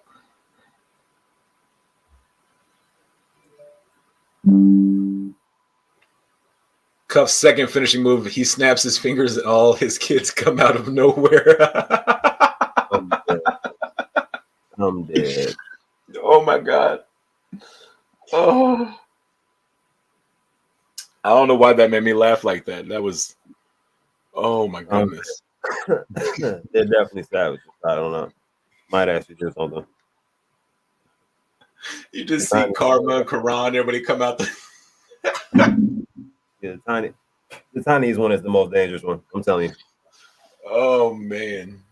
Cuff's second finishing move, he snaps his fingers and all his kids come out of nowhere. I'm dead. Oh my god. Oh. I don't know why that made me laugh like that. That was, oh my goodness. They're definitely savages. I don't know. Might actually do something. You just see Karma and Karan, everybody come out. Yeah, the tiniest one is the most dangerous one. I'm telling you. Oh man.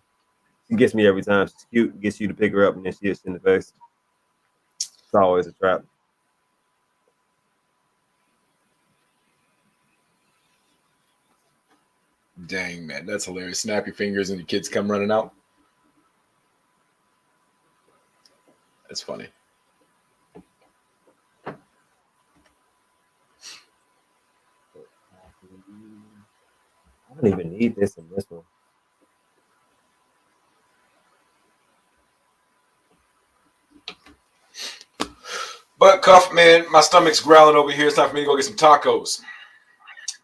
She gets me every time. She's cute, gets you to pick her up, and then she hits you in the face. It's always a trap. Dang, man, that's hilarious. Snap your fingers and your kids come running out. That's funny. I don't even need this in this one. But Cuff, man, my stomach's growling over here. It's time for me to go get some tacos.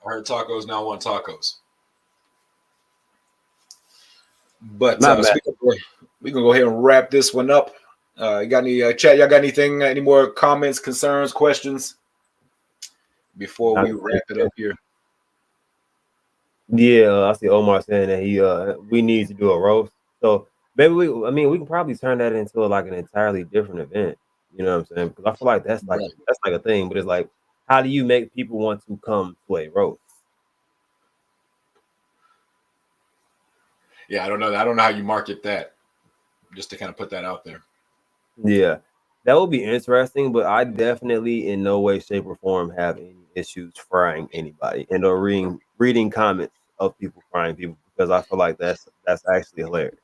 I heard tacos, now I want tacos. But we can go ahead and wrap this one up. You got any chat? Y'all got anything? Any more comments, concerns, questions before we wrap it up here? Yeah, I see Omar saying that we need to do a roast. So maybe we can probably turn that into like an entirely different event. You know what I'm saying? Because I feel like that's like a thing. But it's like, how do you make people want to come to a roast? Yeah, I don't know. I don't know how you market that. Just to kind of put that out there. Yeah, that would be interesting. But I definitely, in no way, shape, or form, have any issues frying anybody and or reading comments of people frying people because I feel like that's actually hilarious.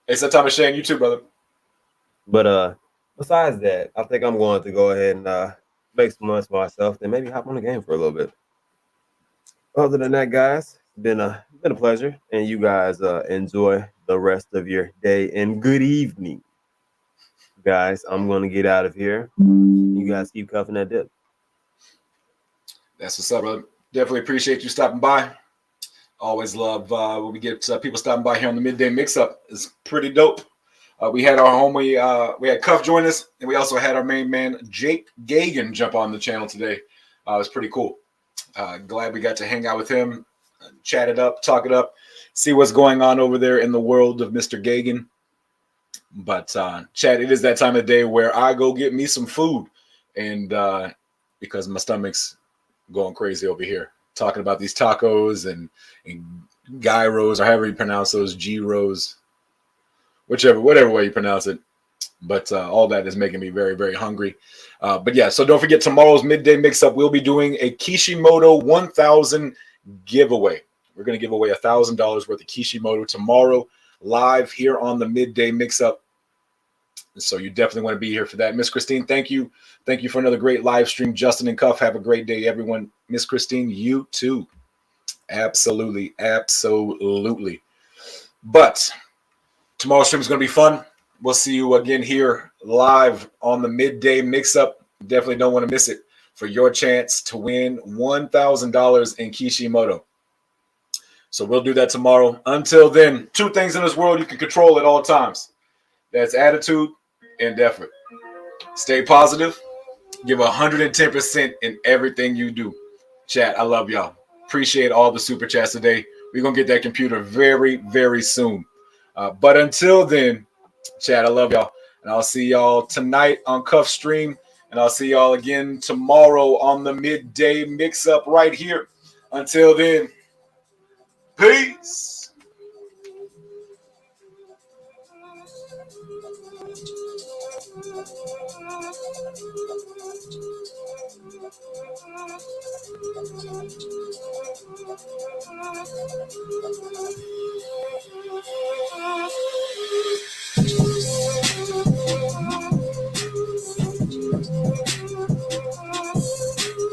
Hey, so Thomas Shane, you too, brother. But besides that, I think I'm going to go ahead and make some lunch myself, then maybe hop on the game for a little bit. Other than that, guys, it's been a pleasure, and you guys enjoy the rest of your day and good evening, guys. I'm going to get out of here. You guys keep cuffing that dip. That's what's up, brother. Definitely appreciate you stopping by. Always love when we get people stopping by here on the midday mix-up. It's pretty dope. We had our homie, we had Cuff join us, and we also had our main man, Jake Gagan, jump on the channel today. It was pretty cool. Glad we got to hang out with him, chat it up, talk it up, see what's going on over there in the world of Mr. Gagan. But, Chad, it is that time of day where I go get me some food, and because my stomach's going crazy over here, talking about these tacos and gyros, or however you pronounce those, gyros. Whatever way you pronounce it. But all that is making me very, very hungry. But yeah, so don't forget tomorrow's midday mix-up. We'll be doing a Kishimoto 1000 giveaway. We're going to give away $1,000 worth of Kishimoto tomorrow live here on the midday mix-up. So you definitely want to be here for that. Miss Christine, thank you. Thank you for another great live stream. Justin and Cuff, have a great day, everyone. Miss Christine, you too. Absolutely, absolutely. But tomorrow's stream is going to be fun. We'll see you again here live on the midday mix-up. Definitely don't want to miss it for your chance to win $1,000 in Kishimoto. So we'll do that tomorrow. Until then, two things in this world you can control at all times. That's attitude and effort. Stay positive. Give 110% in everything you do. Chat, I love y'all. Appreciate all the super chats today. We're going to get that computer very, very soon. But until then, chat, I love y'all. And I'll see y'all tonight on Cuff Stream. And I'll see y'all again tomorrow on the midday mix-up right here. Until then, peace.